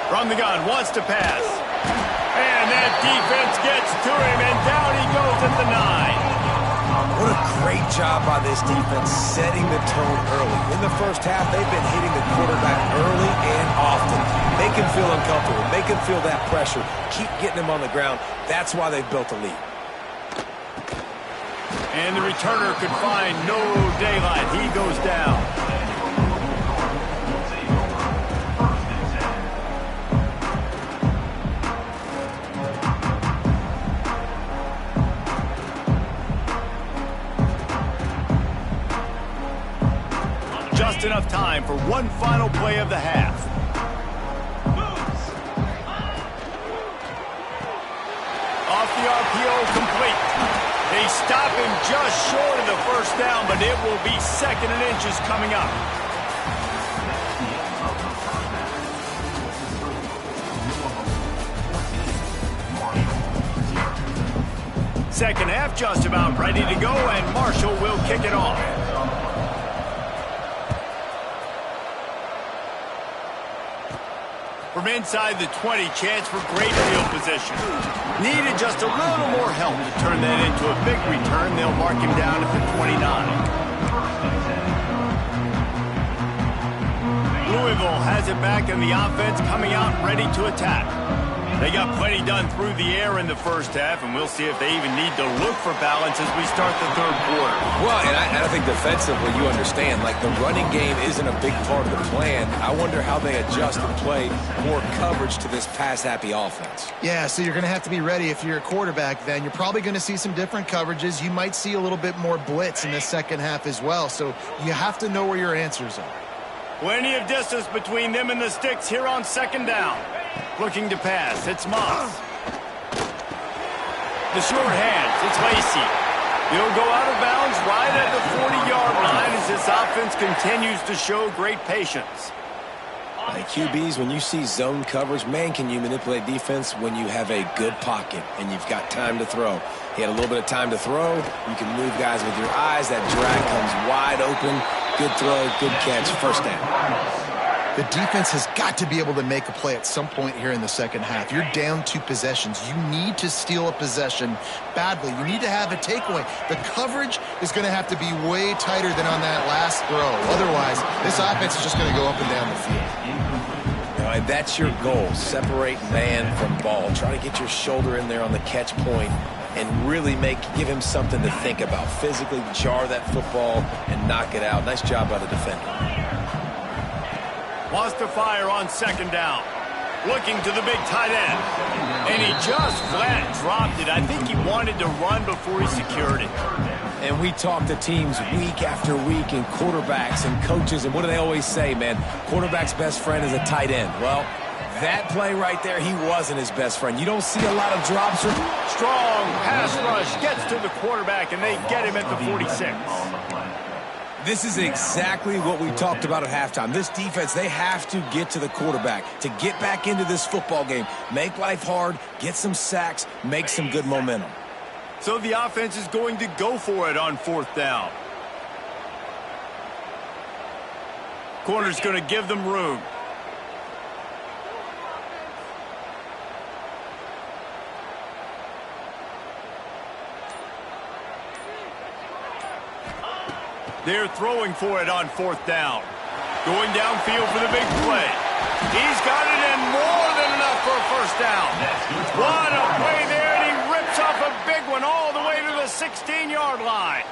From the gun, wants to pass. And that defense gets to him, and down he goes at the 9. What a great job by this defense setting the tone early. In the first half, they've been hitting the quarterback early and often. Make him feel uncomfortable. Make him feel that pressure. Keep getting him on the ground. That's why they've built a lead. And the returner could find no daylight. He goes down. Just enough time for one final play of the half. Off the RPO, complete. They stop him just short of the first down, but it will be 2nd and inches coming up. Second half just about ready to go, and Marshall will kick it off. From inside the 20, chance for great field position. Needed just a little more help to turn that into a big return. They'll mark him down at the 29. Louisville has it back, and the offense coming out ready to attack. They got plenty done through the air in the first half, and we'll see if they even need to look for balance as we start the third quarter. Well, and I think defensively, you understand, like the running game isn't a big part of the plan. I wonder how they adjust and play more coverage to this pass-happy offense. Yeah, so you're going to have to be ready if you're a quarterback then. You're probably going to see some different coverages. You might see a little bit more blitz in the second half as well, so you have to know where your answers are. Plenty of distance between them and the sticks here on 2nd down. Looking to pass, it's Moss. The short hands, it's Lacy. He'll go out of bounds right at the 40-yard line as this offense continues to show great patience. Like QBs, when you see zone coverage, man, can you manipulate defense when you have a good pocket and you've got time to throw. He had a little bit of time to throw. You can move guys with your eyes. That drag comes wide open. Good throw, good catch, first down. The defense has got to be able to make a play at some point here in the second half. You're down 2 possessions. You need to steal a possession badly. You need to have a takeaway. The coverage is going to have to be way tighter than on that last throw. Otherwise, this offense is just going to go up and down the field. And that's your goal. Separate man from ball. Try to get your shoulder in there on the catch point and really give him something to think about. Physically jar that football and knock it out. Nice job by the defender. Wants to fire on 2nd down. Looking to the big tight end. And he just flat dropped it. I think he wanted to run before he secured it. And we talk to teams week after week and quarterbacks and coaches, and what do they always say, man? Quarterback's best friend is a tight end. Well, that play right there, he wasn't his best friend. You don't see a lot of drops. Strong pass rush gets to the quarterback, and they get him at the 46. This is exactly what we talked about at halftime. This defense, they have to get to the quarterback to get back into this football game. Make life hard, get some sacks, make some good momentum. So the offense is going to go for it on 4th down. Corner's going to give them room. They're throwing for it on 4th down. Going downfield for the big play. He's got it in more than enough for a first down. What a play there, and he rips off a big one all the way to the 16-yard line.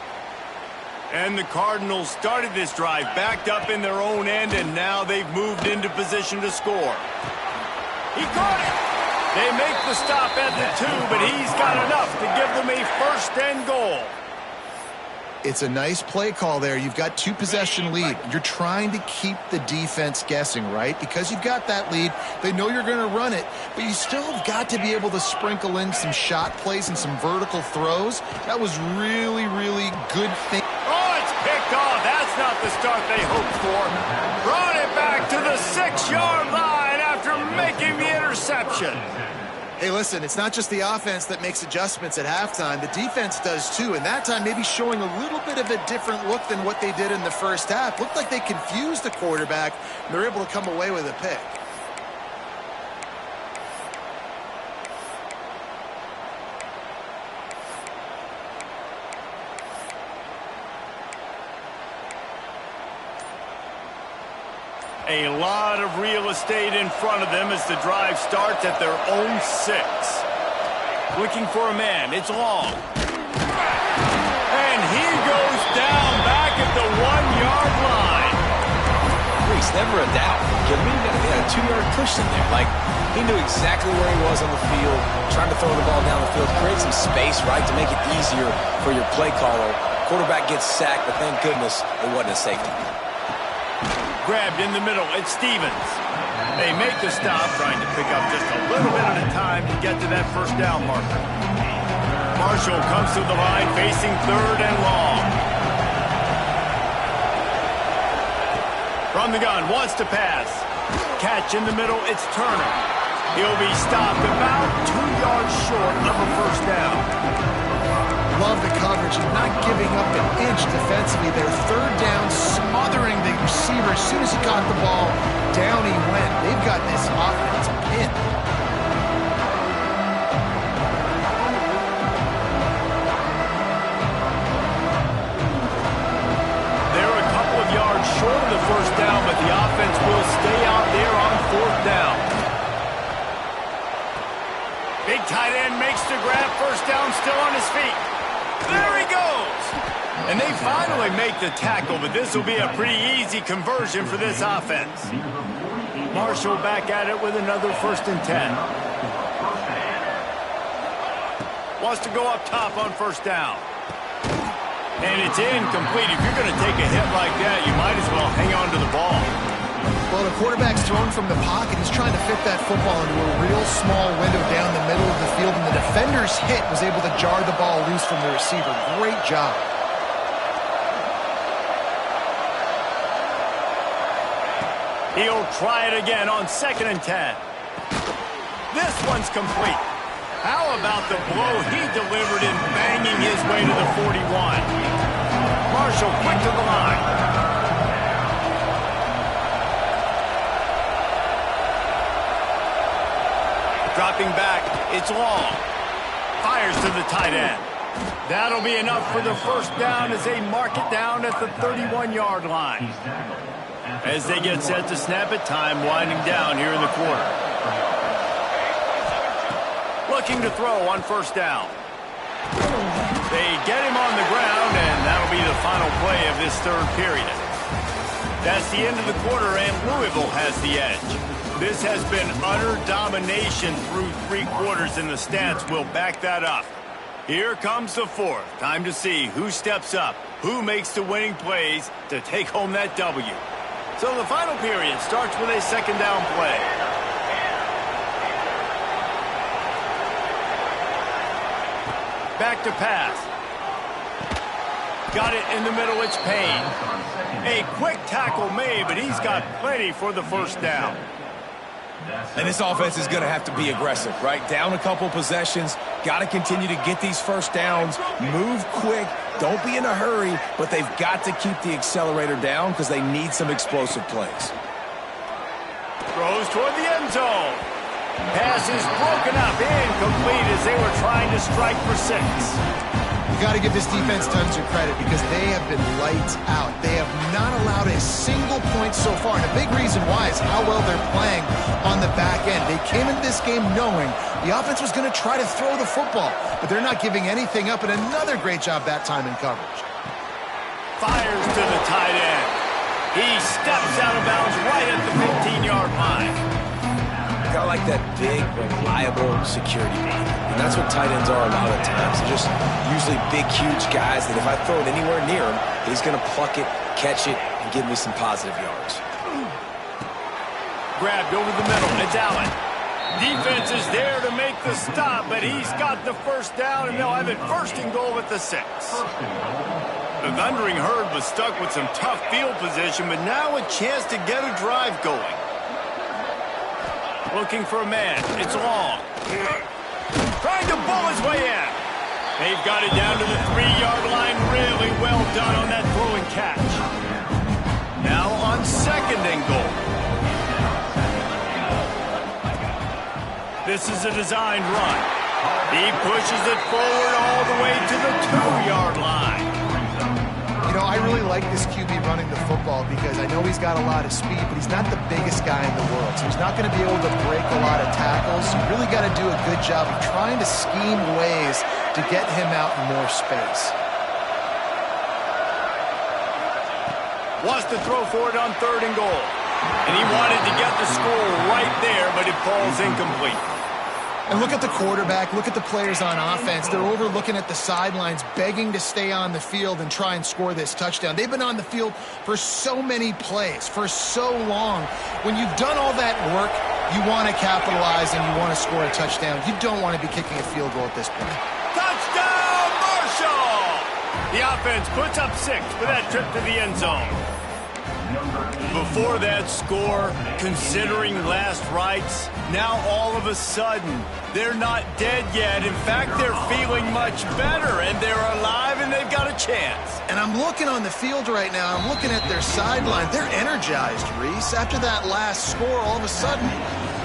And the Cardinals started this drive backed up in their own end, and now they've moved into position to score. He caught it. They make the stop at the 2, but he's got enough to give them a 1st and goal. It's a nice play call there. You've got 2-possession lead. You're trying to keep the defense guessing, right? Because you've got that lead. They know you're going to run it, but you still have got to be able to sprinkle in some shot plays and some vertical throws. That was really, really good thing. Oh, it's picked off. That's not the start they hoped for. Brought it back to the 6-yard line after making the interception. Hey, listen, it's not just the offense that makes adjustments at halftime. The defense does too, and that time maybe showing a little bit of a different look than what they did in the first half. Looked like they confused the quarterback, and they're able to come away with a pick. A lot of real estate in front of them as the drive starts at their own 6. Looking for a man. It's Long. And he goes down back at the 1-yard line. He's never a doubt. He had a 2-yard push in there. Like, he knew exactly where he was on the field, trying to throw the ball down the field, create some space, right, to make it easier for your play caller. Quarterback gets sacked, but thank goodness it wasn't a safety. Grabbed in the middle. It's Stevens. They make the stop, trying to pick up just a little bit at a time to get to that first down marker. Marshall comes to the line facing 3rd and long. From the gun, wants to pass. Catch in the middle, it's Turner. He'll be stopped about 2 yards short of a first down. Love the coverage, not giving up an inch defensively. Their 3rd down, smothering the receiver. As soon as he got the ball, down he went. They've got this offense pinned. They're a couple of yards short of the first down, but the offense will stay out there on 4th down. Big tight end makes the grab. First down, still on his feet. There he goes! And they finally make the tackle, but this will be a pretty easy conversion for this offense. Marshall back at it with another 1st and 10. Wants to go up top on first down. And it's incomplete. If you're going to take a hit like that, you might as well hang on to the ball. Well, the quarterback's thrown from the pocket. He's trying to fit that football into a real small window down the middle of the field, and the defender's hit was able to jar the ball loose from the receiver. Great job. He'll try it again on 2nd and 10. This one's complete. How about the blow he delivered in banging his way to the 41? Marshall quick to the line. Dropping back, it's Long. Fires to the tight end. That'll be enough for the first down as they mark it down at the 31-yard line. As they get set to snap it, time winding down here in the quarter. Looking to throw on first down. They get him on the ground, and that'll be the final play of this 3rd period. That's the end of the quarter, and Louisville has the edge. This has been utter domination through 3 quarters, and the stats will back that up. Here comes the 4th. Time to see who steps up, who makes the winning plays to take home that W. So the final period starts with a 2nd down play. Back to pass. Got it in the middle, it's Payne. A quick tackle made, but he's got plenty for the first down. And this offense is going to have to be aggressive, right? Down a couple possessions, got to continue to get these first downs, move quick, don't be in a hurry, but they've got to keep the accelerator down because they need some explosive plays. Throws toward the end zone. Pass is broken up, incomplete as they were trying to strike for 6. You got to give this defense tons of credit because they have been lights out. They have not allowed a single point so far, and a big reason why is how well they're playing on the back end. They came into this game knowing the offense was going to try to throw the football, but they're not giving anything up, and another great job that time in coverage. Fires to the tight end. He steps out of bounds right at the 15-yard line. Got like that big, reliable security blanket. And that's what tight ends are a lot of times. They're just usually big, huge guys that if I throw it anywhere near him, he's going to pluck it, catch it, and give me some positive yards. Grabbed over the middle. It's Allen. Defense is there to make the stop, but he's got the first down, and they'll have it 1st and goal at the 6. The Thundering Herd was stuck with some tough field position, but now a chance to get a drive going. Looking for a man. It's Long. Trying to bull his way in. They've got it down to the 3-yard line. Really well done on that throw and catch. Now on 2nd and goal. This is a designed run. He pushes it forward all the way to the 2-yard line. You know, I I really like this QB running the football because I know he's got a lot of speed, but he's not the biggest guy in the world. So he's not going to be able to break a lot of tackles. You really got to do a good job of trying to scheme ways to get him out in more space. Wants to throw for it on 3rd and goal. And he wanted to get the score right there, but it falls incomplete. And look at the quarterback, look at the players on offense. They're over looking at the sidelines, begging to stay on the field and try and score this touchdown. They've been on the field for so many plays, for so long. When you've done all that work, you want to capitalize and you want to score a touchdown. You don't want to be kicking a field goal at this point. Touchdown, Marshall! The offense puts up 6 for that trip to the end zone. Before that score, considering last rites, now all of a sudden, they're not dead yet. In fact, they're feeling much better, and they're alive, and they've got a chance. And I'm looking on the field right now. I'm looking at their sideline. They're energized, Reese. After that last score, all of a sudden,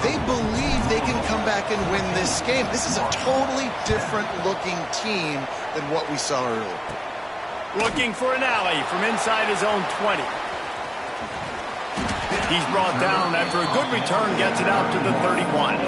they believe they can come back and win this game. This is a totally different-looking team than what we saw earlier. Looking for an alley from inside his own 20. He's brought down after a good return, gets it out to the 31.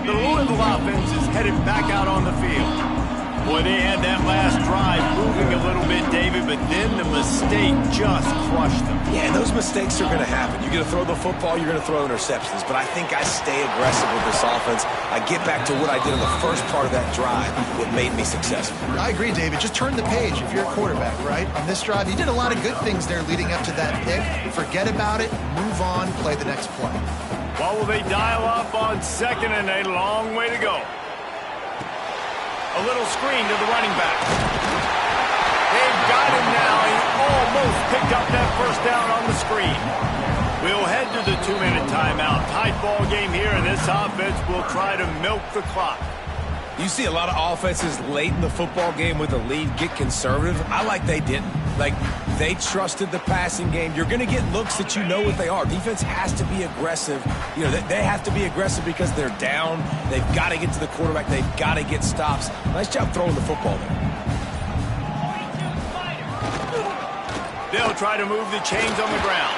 The Louisville offense is headed back out on the field. Boy, they had that last drive moving a little bit, David, but then the mistake just crushed them. Yeah, and those mistakes are going to happen. You're going to throw the football, you're going to throw interceptions. But I think I stay aggressive with this offense. I get back to what I did in the first part of that drive, what made me successful. I agree, David. Just turn the page if you're a quarterback, right? On this drive, you did a lot of good things there leading up to that pick. Forget about it, move on, play the next play. Well, will they dial up on 2nd and a long way to go? A little screen to the running back. They've got him now. He almost picked up that first down on the screen. We'll head to the 2-minute timeout. Tight ball game here, and this offense will try to milk the clock. You see a lot of offenses late in the football game with a lead get conservative. I like they didn't. Like, they trusted the passing game. You're going to get looks that you know what they are. Defense has to be aggressive. You know, they have to be aggressive because they're down. They've got to get to the quarterback. They've got to get stops. Nice job throwing the football there. They'll try to move the chains on the ground.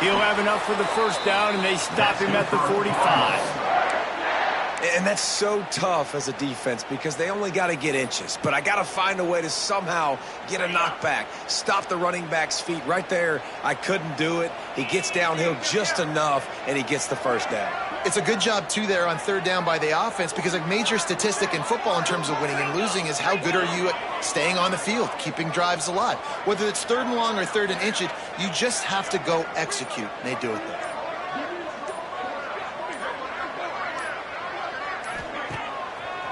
He'll have enough for the first down, and they stop him at the 45. And that's so tough as a defense because they only got to get inches. But I got to find a way to somehow get a knockback, stop the running back's feet. Right there, I couldn't do it. He gets downhill just enough, and he gets the first down. It's a good job, too, there on 3rd down by the offense because a major statistic in football in terms of winning and losing is how good are you at staying on the field, keeping drives alive. Whether it's 3rd and long or 3rd and inches, you just have to go execute, and they do it there.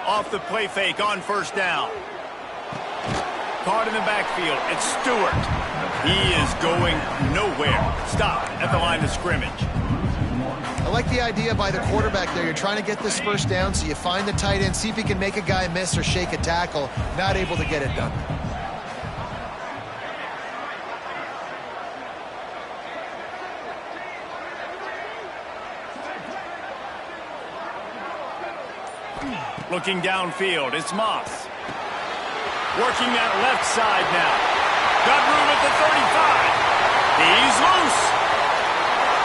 Off the play fake on 1st down. Caught in the backfield. It's Stewart. He is going nowhere. Stop at the line of scrimmage. I like the idea by the quarterback there. You're trying to get this first down, so you find the tight end, see if he can make a guy miss or shake a tackle. Not able to get it done. Looking downfield, it's Moss. Working that left side now. Got room at the 35. He's loose.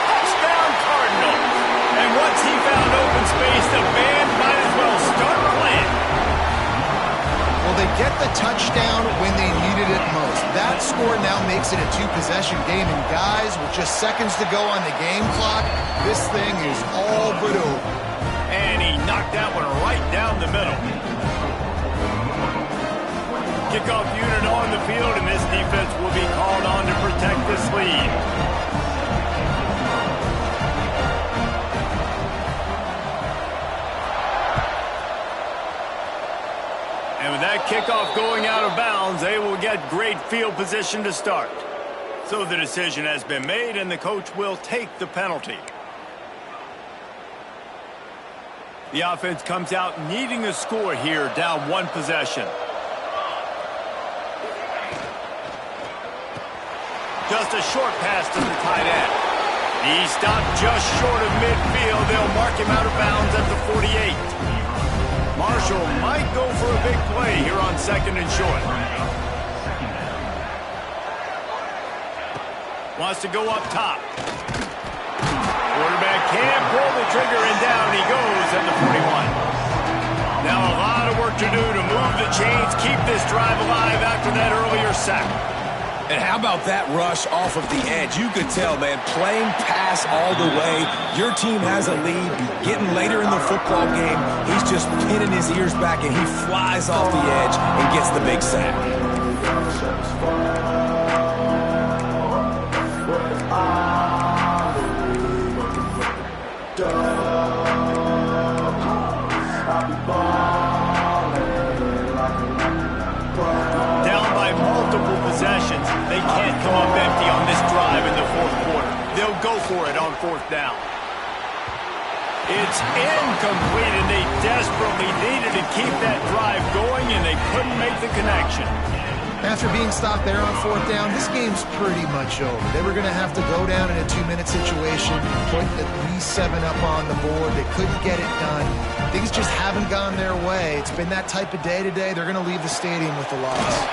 Touchdown, Cardinals. And once he found open space, the band might as well start playing. Well, they get the touchdown when they needed it most. That score now makes it a 2-possession game. And guys, with just seconds to go on the game clock, this thing is all but over. And he knocked that one right down the middle. Kickoff unit on the field, and this defense will be called on to protect this lead. And with that kickoff going out of bounds, they will get great field position to start. So the decision has been made, and the coach will take the penalty. The offense comes out needing a score here, down 1 possession. Just a short pass to the tight end. He stopped just short of midfield. They'll mark him out of bounds at the 48. Marshall might go for a big play here on 2nd and short. Wants to go up top. Quarterback can't pull the trigger, and down he goes at the 41. Now a lot of work to do to move the chains, keep this drive alive after that earlier sack. And how about that rush off of the edge? You could tell, man, playing pass all the way. Your team has a lead. Getting later in the football game, he's just pinning his ears back, and he flies off the edge and gets the big sack. Possessions. They can't come up empty on this drive in the 4th quarter. They'll go for it on 4th down. It's incomplete, and they desperately needed to keep that drive going, and they couldn't make the connection. After being stopped there on 4th down, this game's pretty much over. They were going to have to go down in a 2-minute situation, put at least 7 up on the board. They couldn't get it done. Things just haven't gone their way. It's been that type of day today. They're going to leave the stadium with a loss.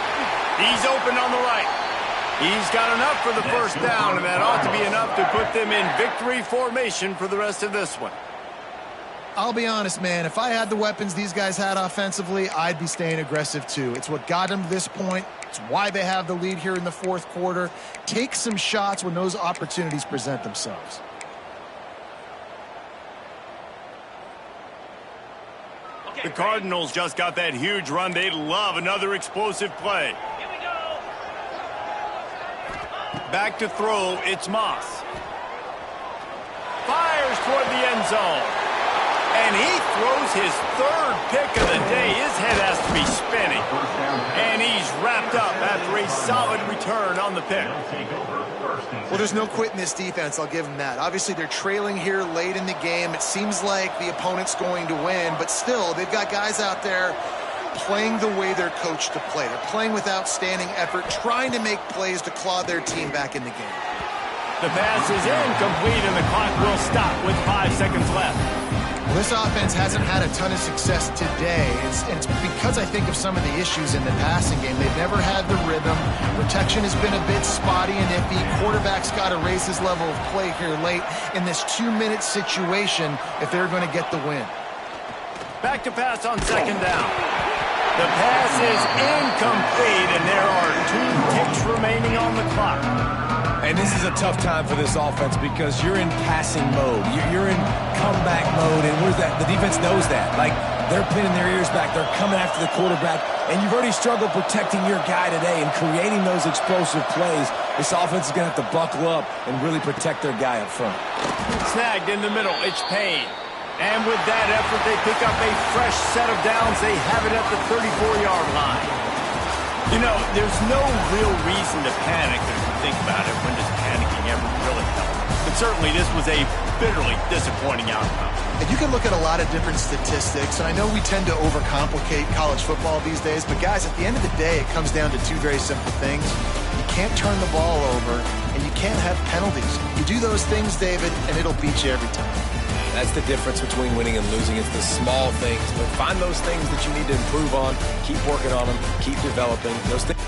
He's open on the right. He's got enough for the 1st down, and that ought to be enough to put them in victory formation for the rest of this one. I'll be honest, man. If I had the weapons these guys had offensively, I'd be staying aggressive too. It's what got them to this point. It's why they have the lead here in the 4th quarter. Take some shots when those opportunities present themselves. The Cardinals just got that huge run. They'd love another explosive play. Back to throw, it's Moss. Fires toward the end zone. And he throws his 3rd pick of the day. His head has to be spinning. And he's wrapped up after a solid return on the pick. Well, there's no quit in this defense. I'll give them that. Obviously, they're trailing here late in the game. It seems like the opponent's going to win, but still, they've got guys out there playing the way they're coached to play. They're playing with outstanding effort, trying to make plays to claw their team back in the game. The pass is incomplete, and the clock will stop with 5 seconds left. Well, this offense hasn't had a ton of success today. It's because I think of some of the issues in the passing game. They've never had the rhythm. Protection has been a bit spotty and iffy. Quarterback's got to raise his level of play here late in this 2-minute situation if they're going to get the win. Back to pass on 2nd down. The pass is incomplete, and there are 2 ticks remaining on the clock. And this is a tough time for this offense because you're in passing mode. You're in comeback mode, and where's that? The defense knows that. Like, they're pinning their ears back. They're coming after the quarterback, and you've already struggled protecting your guy today and creating those explosive plays. This offense is going to have to buckle up and really protect their guy up front. Snagged in the middle. It's Payne. And with that effort, they pick up a fresh set of downs. They have it at the 34-yard line. You know, there's no real reason to panic if you think about it. When does panicking ever really help? But certainly this was a bitterly disappointing outcome. And you can look at a lot of different statistics, and I know we tend to overcomplicate college football these days, but guys, at the end of the day, it comes down to 2 very simple things. You can't turn the ball over, and you can't have penalties. You do those things, David, and it'll beat you every time. That's the difference between winning and losing. It's the small things, but find those things that you need to improve on, keep working on them, keep developing those things.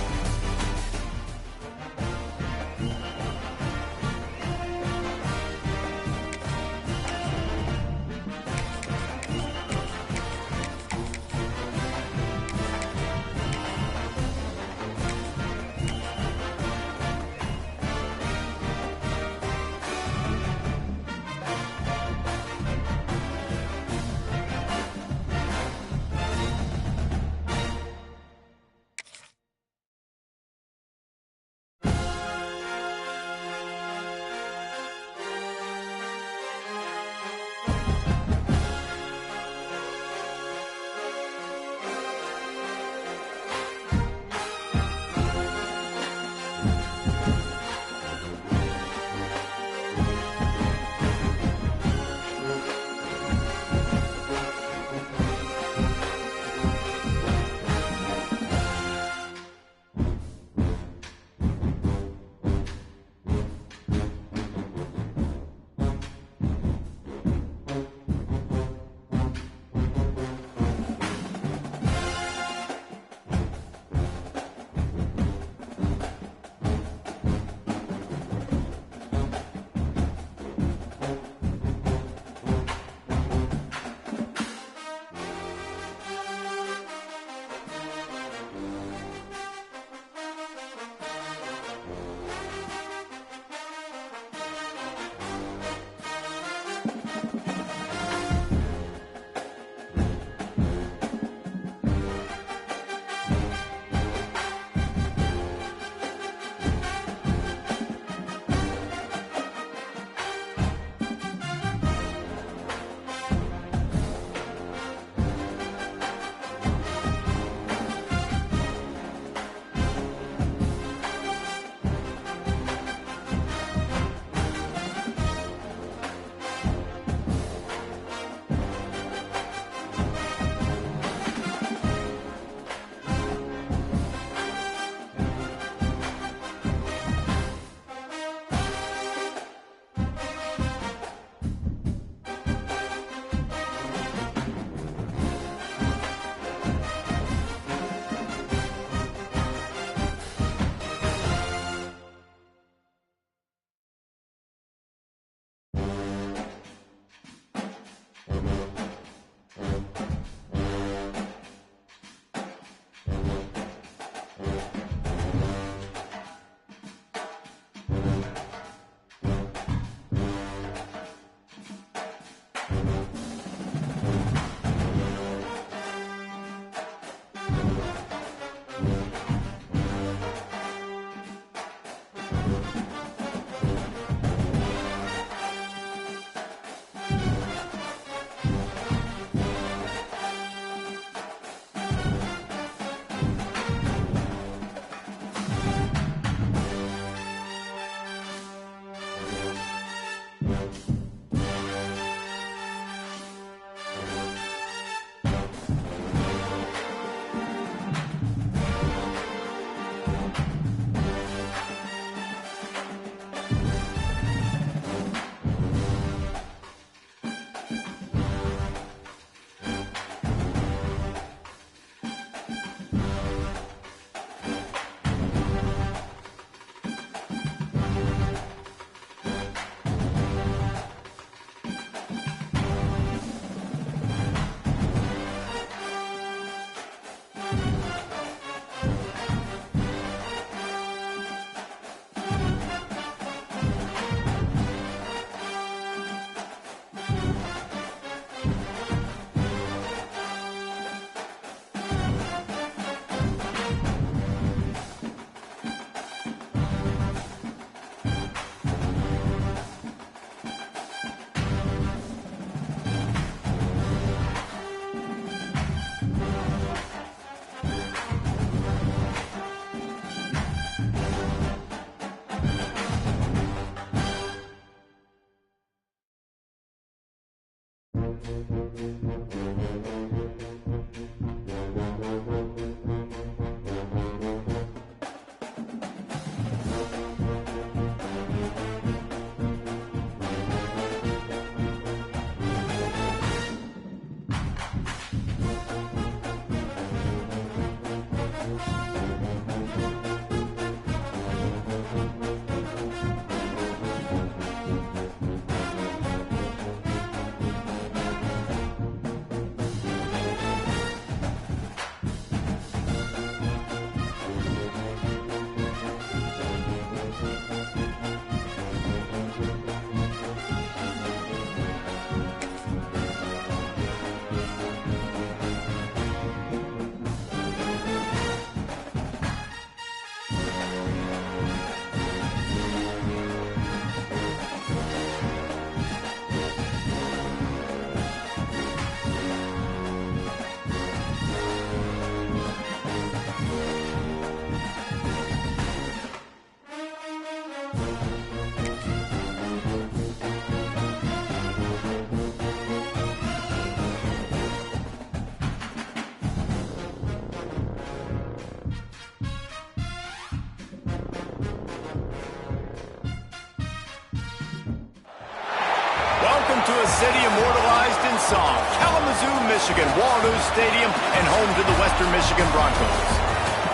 To a city immortalized in song, Kalamazoo, Michigan, Waldo Stadium, and home to the Western Michigan Broncos.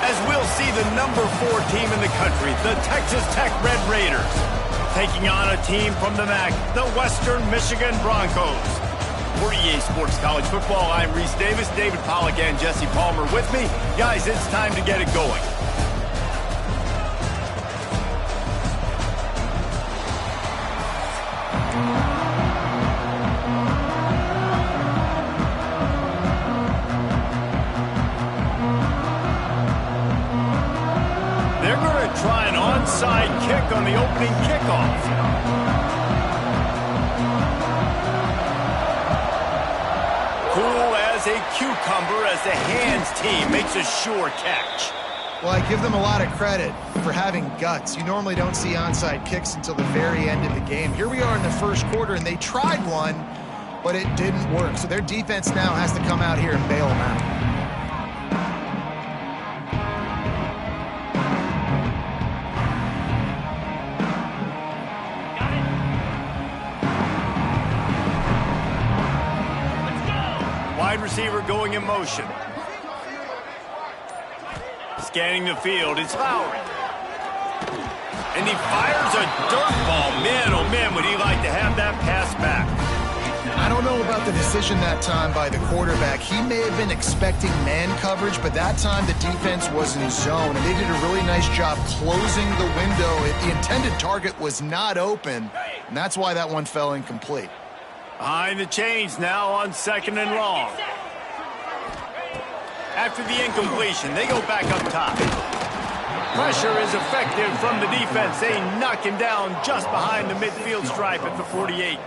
As we'll see the number 4 team in the country, the Texas Tech Red Raiders, taking on a team from the MAC, the Western Michigan Broncos. For EA Sports College Football, I'm Reese Davis, David Pollack, and Jesse Palmer with me. Guys, it's time to get it going. Try an onside kick on the opening kickoff. Cool as a cucumber as the hands team makes a sure catch. Well, I give them a lot of credit for having guts. You normally don't see onside kicks until the very end of the game. Here we are in the first quarter, and they tried one, but it didn't work. So their defense now has to come out here and bail them out. Wide receiver going in motion. Scanning the field, it's Lowry. And he fires a dirt ball. Man, oh man, would he like to have that pass back. I don't know about the decision that time by the quarterback. He may have been expecting man coverage, but that time the defense was in zone, and they did a really nice job closing the window. The intended target was not open, and that's why that one fell incomplete. Behind the chains now on 2nd and long. After the incompletion, they go back up top. Pressure is effective from the defense. They knock him down just behind the midfield stripe at the 48.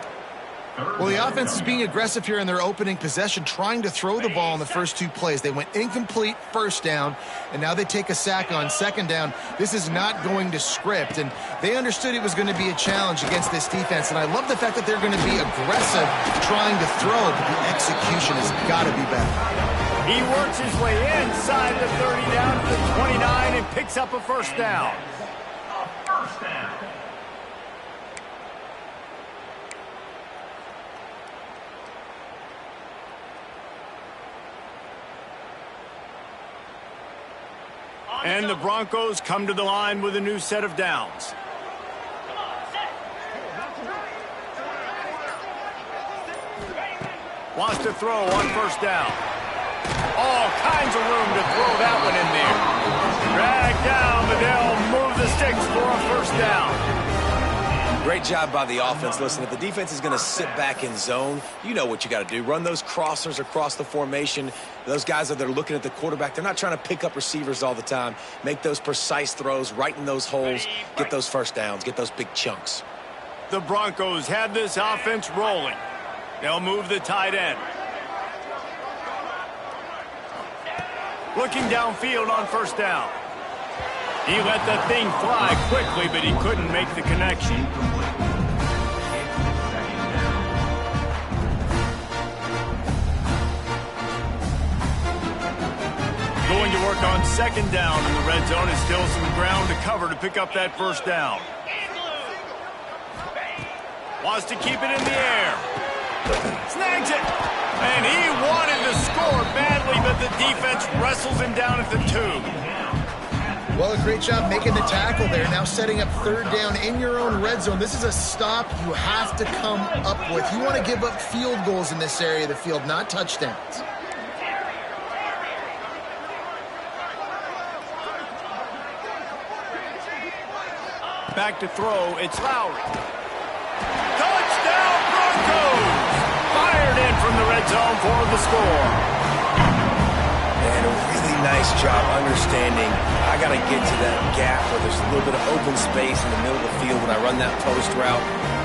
Well, the offense is being aggressive here in their opening possession, trying to throw the ball in the first 2 plays. They went incomplete first down, and now they take a sack on 2nd down. This is not going to script, and they understood it was going to be a challenge against this defense, and I love the fact that they're going to be aggressive trying to throw, but the execution has got to be better. He works his way inside the 30 down to the 29 and picks up a first down. And the Broncos come to the line with a new set of downs. Wants to throw on first down. All kinds of room to throw that one in there. Drag down, but they'll move the sticks for a first down. Great job by the offense. Listen, if the defense is going to sit back in zone, you know what you got to do. Run those crossers across the formation. Those guys that are looking at the quarterback, they're not trying to pick up receivers all the time. Make those precise throws, right in those holes, get those first downs, get those big chunks. The Broncos have this offense rolling. They'll move the tight end. Looking downfield on first down. He let the thing fly quickly, but he couldn't make the connection. Going to work on second down in the red zone. Is still some ground to cover to pick up that first down. Wants to keep it in the air. Snags it. And he wanted to score badly, but the defense wrestles him down at the 2. Well, a great job making the tackle there. Now setting up third down in your own red zone. This is a stop you have to come up with. You want to give up field goals in this area of the field, not touchdowns. Back to throw, it's Lowry. Touchdown Broncos! Fired in from the red zone for the score. And a really nice job understanding I got to get to that gap where there's a little bit of open space in the middle of the field when I run that post route.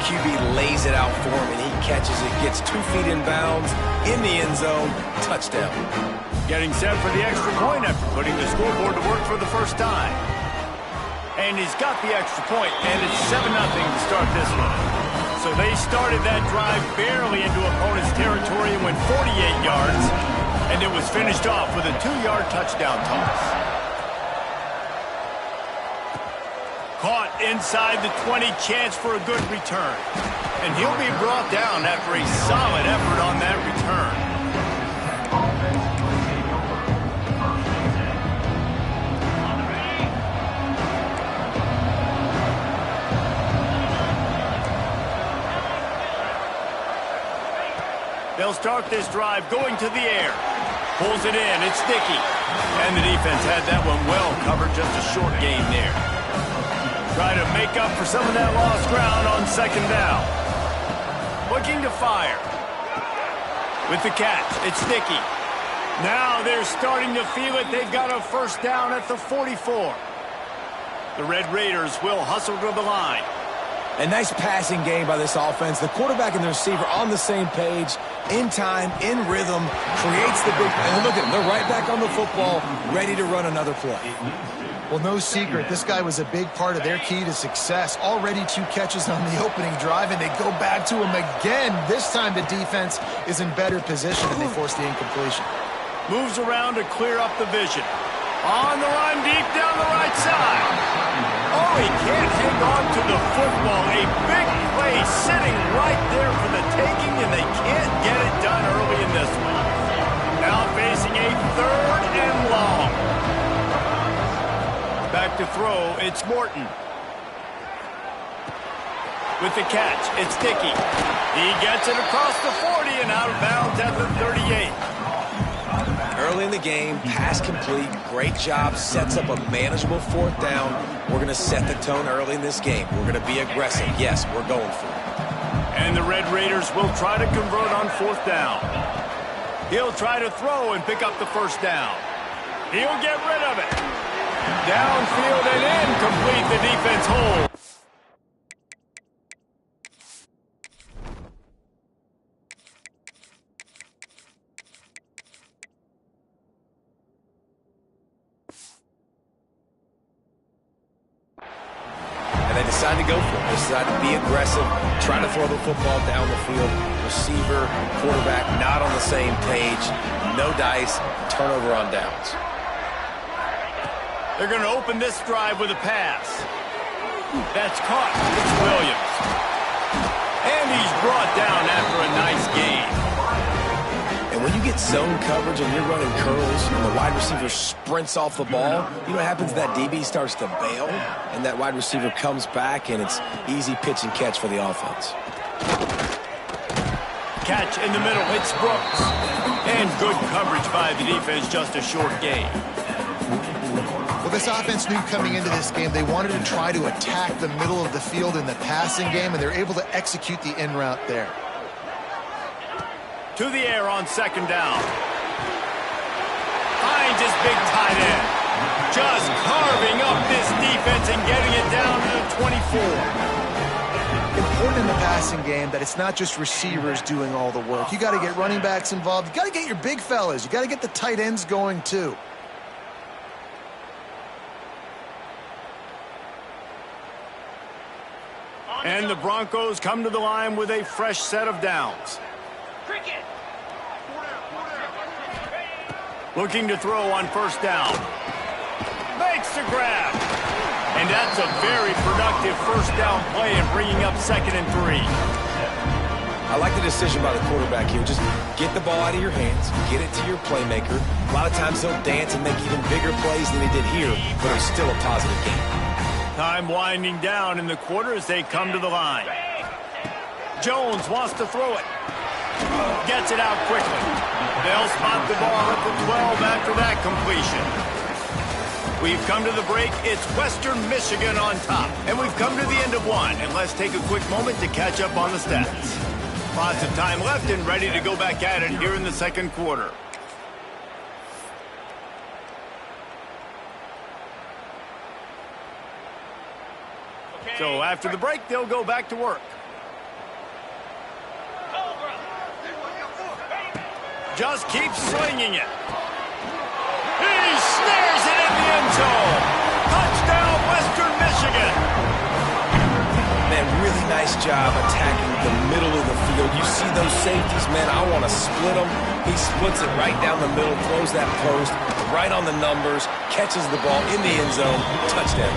QB lays it out for him, and he catches it, gets 2 feet in bounds, in the end zone, touchdown. Getting set for the extra point after putting the scoreboard to work for the first time. And he's got the extra point, and it's 7-0 to start this one. So they started that drive barely into opponent's territory and went 48 yards. And it was finished off with a 2-yard touchdown toss. Caught inside the 20, chance for a good return. And he'll be brought down after a solid effort on that return. They'll start this drive going to the air. Pulls it in, it's Dickey. And the defense had that one well covered, just a short gain there. Try to make up for some of that lost ground on second down. Looking to fire. With the catch, it's Dickey. Now they're starting to feel it. They've got a first down at the 44. The Red Raiders will hustle to the line. A nice passing game by this offense. The quarterback and the receiver on the same page, in time, in rhythm, creates the big... And look at them, they're right back on the football, ready to run another play. Well, no secret, this guy was a big part of their key to success. Already 2 catches on the opening drive, and they go back to him again. This time the defense is in better position, and they force the incompletion. Moves around to clear up the vision. On the run, deep down the right side. Oh, he can't hang on to the football. A big play sitting right there for the taking, and they can't get it done early in this one. Now facing a 3rd and long. Back to throw, it's Morton. With the catch, it's Dickey. He gets it across the 40 and out of bounds at the 38. Early in the game, pass complete, great job, sets up a manageable 4th down. We're going to set the tone early in this game. We're going to be aggressive. Yes, we're going for it. And the Red Raiders will try to convert on 4th down. He'll try to throw and pick up the first down. He'll get rid of it. Downfield and incomplete, the defense holds. They decide to go for it. They decide to be aggressive, try to throw the football down the field. Receiver, quarterback, not on the same page. No dice, turnover on downs. They're going to open this drive with a pass. That's caught. It's Williams. And he's brought down after a nice gain. And when you get zone coverage and you're running curls and the wide receiver sprints off the ball, you know what happens? That DB starts to bail, and that wide receiver comes back, and it's easy pitch and catch for the offense. Catch in the middle. It's Brooks. And good coverage by the defense, just a short gain. Well, this offense knew coming into this game they wanted to try to attack the middle of the field in the passing game, and they're able to execute the in route there. To the air on second down. Finds his big tight end. Just carving up this defense and getting it down to the 24. Important in the passing game that it's not just receivers doing all the work. You got to get running backs involved. You got to get your big fellas. You got to get the tight ends going too. And the Broncos come to the line with a fresh set of downs. Looking to throw on first down. Makes the grab. And that's a very productive first down play and bringing up 2nd and 3. I like the decision by the quarterback here. Just get the ball out of your hands, get it to your playmaker. A lot of times he'll dance and make even bigger plays than he did here, but it's still a positive game. Time winding down in the quarter as they come to the line. Jones wants to throw it. Gets it out quickly. They'll spot the ball at the 12 after that completion. We've come to the break. It's Western Michigan on top. And we've come to the end of one. And let's take a quick moment to catch up on the stats. Lots of time left and ready to go back at it here in the second quarter. So after the break, they'll go back to work. Just keep slinging it. He snares it in the end zone. Touchdown, Western Michigan. Man, really nice job attacking the middle of the field. You see those safeties, man, I want to split them. He splits it right down the middle, throws that post, right on the numbers, catches the ball in the end zone, touchdown.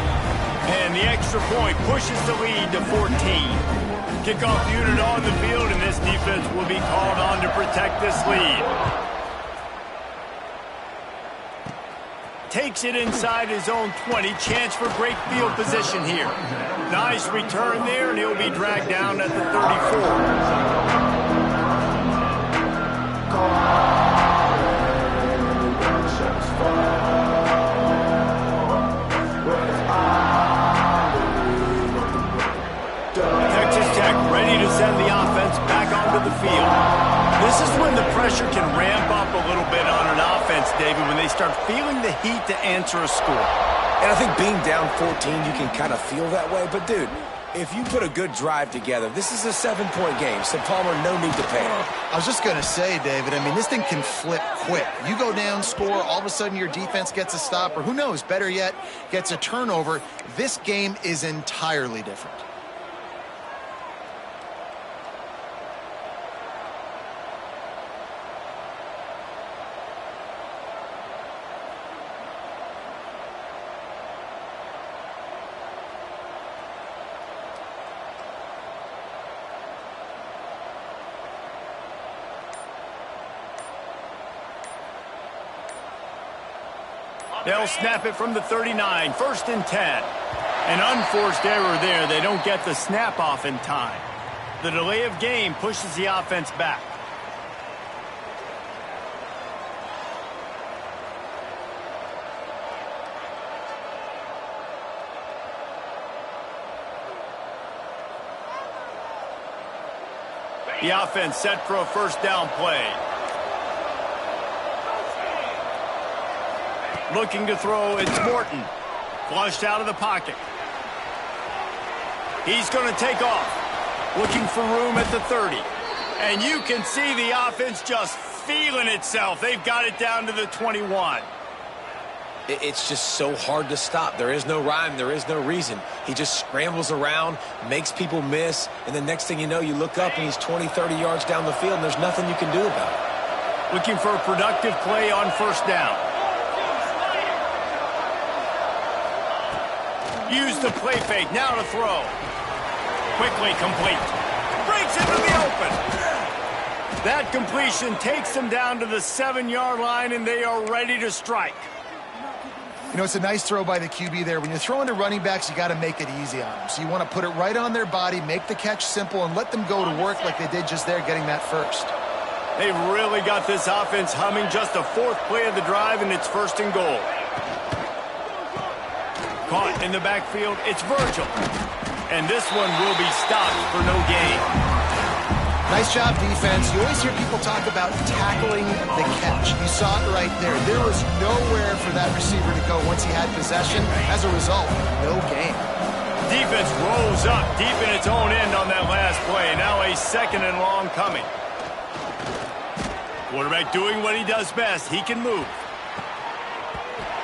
And the extra point pushes the lead to 14. Kickoff unit on the field, and this defense will be called on to protect this lead. Takes it inside his own 20. Chance for great field position here. Nice return there, and he'll be dragged down at the 34. Ready to send the offense back onto the field. This is when the pressure can ramp up a little bit on an offense, David, when they start feeling the heat to answer a score. And I think being down 14, you can kind of feel that way. But, dude, if you put a good drive together, this is a 7-point game. So, Palmer, no need to panic. I was just going to say, David, I mean, this thing can flip quick. You go down, score, all of a sudden your defense gets a stop, or who knows, better yet, gets a turnover. This game is entirely different. They'll snap it from the 39, 1st and 10. An unforced error there. They don't get the snap off in time. The delay of game pushes the offense back. The offense set for a first down play. Looking to throw, it's Morton. Flushed out of the pocket. He's going to take off. Looking for room at the 30. And you can see the offense just feeling itself. They've got it down to the 21. It's just so hard to stop. There is no rhyme. There is no reason. He just scrambles around, makes people miss, and the next thing you know, you look up and he's 20, 30 yards down the field, and there's nothing you can do about it. Looking for a productive play on first down. Use the play fake. Now to throw. Quickly complete. Breaks into the open. That completion takes them down to the 7-yard line, and they are ready to strike. You know, it's a nice throw by the QB there. When you're throwing to running backs, you got to make it easy on them. So you want to put it right on their body, make the catch simple, and let them go to work like they did just there, getting that first. They've really got this offense humming. Just the 4th play of the drive, and it's 1st and goal. Caught in the backfield, it's Virgil. And this one will be stopped for no gain. Nice job, defense. You always hear people talk about tackling the catch. You saw it right there. There was nowhere for that receiver to go once he had possession. As a result, no gain. Defense rolls up deep in its own end on that last play. Now a 2nd and long coming. Quarterback doing what he does best. He can move.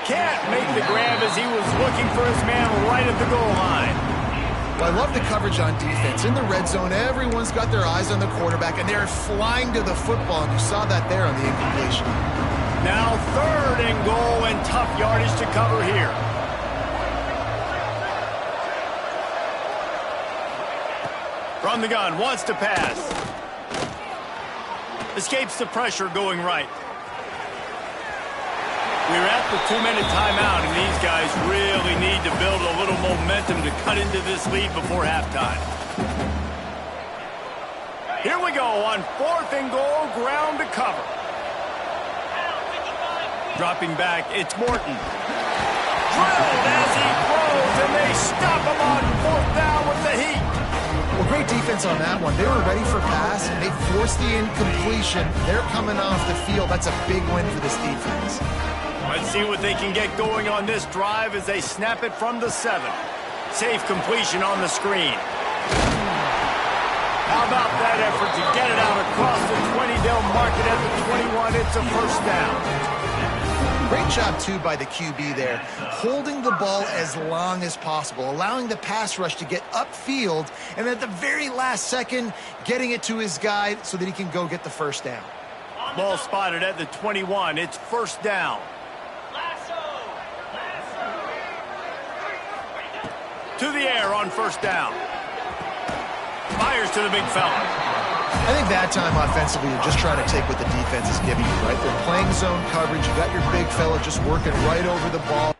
Can't make the grab as he was looking for his man right at the goal line. Well, I love the coverage on defense. In the red zone, everyone's got their eyes on the quarterback, and they're flying to the football, and you saw that there on the incompletion. Now 3rd and goal, and tough yardage to cover here. From the gun, wants to pass. Escapes the pressure going right. We're at the 2-minute timeout, and these guys really need to build a little momentum to cut into this lead before halftime. Here we go on 4th and goal, ground to cover. Dropping back, it's Morton. Drilled as he throws, and they stop him on 4th down with the heat. Well, great defense on that one. They were ready for pass, and they forced the incompletion. They're coming off the field. That's a big win for this defense. Let's see what they can get going on this drive as they snap it from the 7. Safe completion on the screen. How about that effort to get it out across the 20? They'll mark it at the 21. It's a 1st down. Great job, too, by the QB there. Holding the ball as long as possible, allowing the pass rush to get upfield, and at the very last second, getting it to his guy so that he can go get the 1st down. Ball spotted at the 21. It's 1st down. To the air on 1st down. Fires to the big fella. I think that time offensively, you're just trying to take what the defense is giving you, right? They're playing zone coverage. You got your big fella just working right over the ball.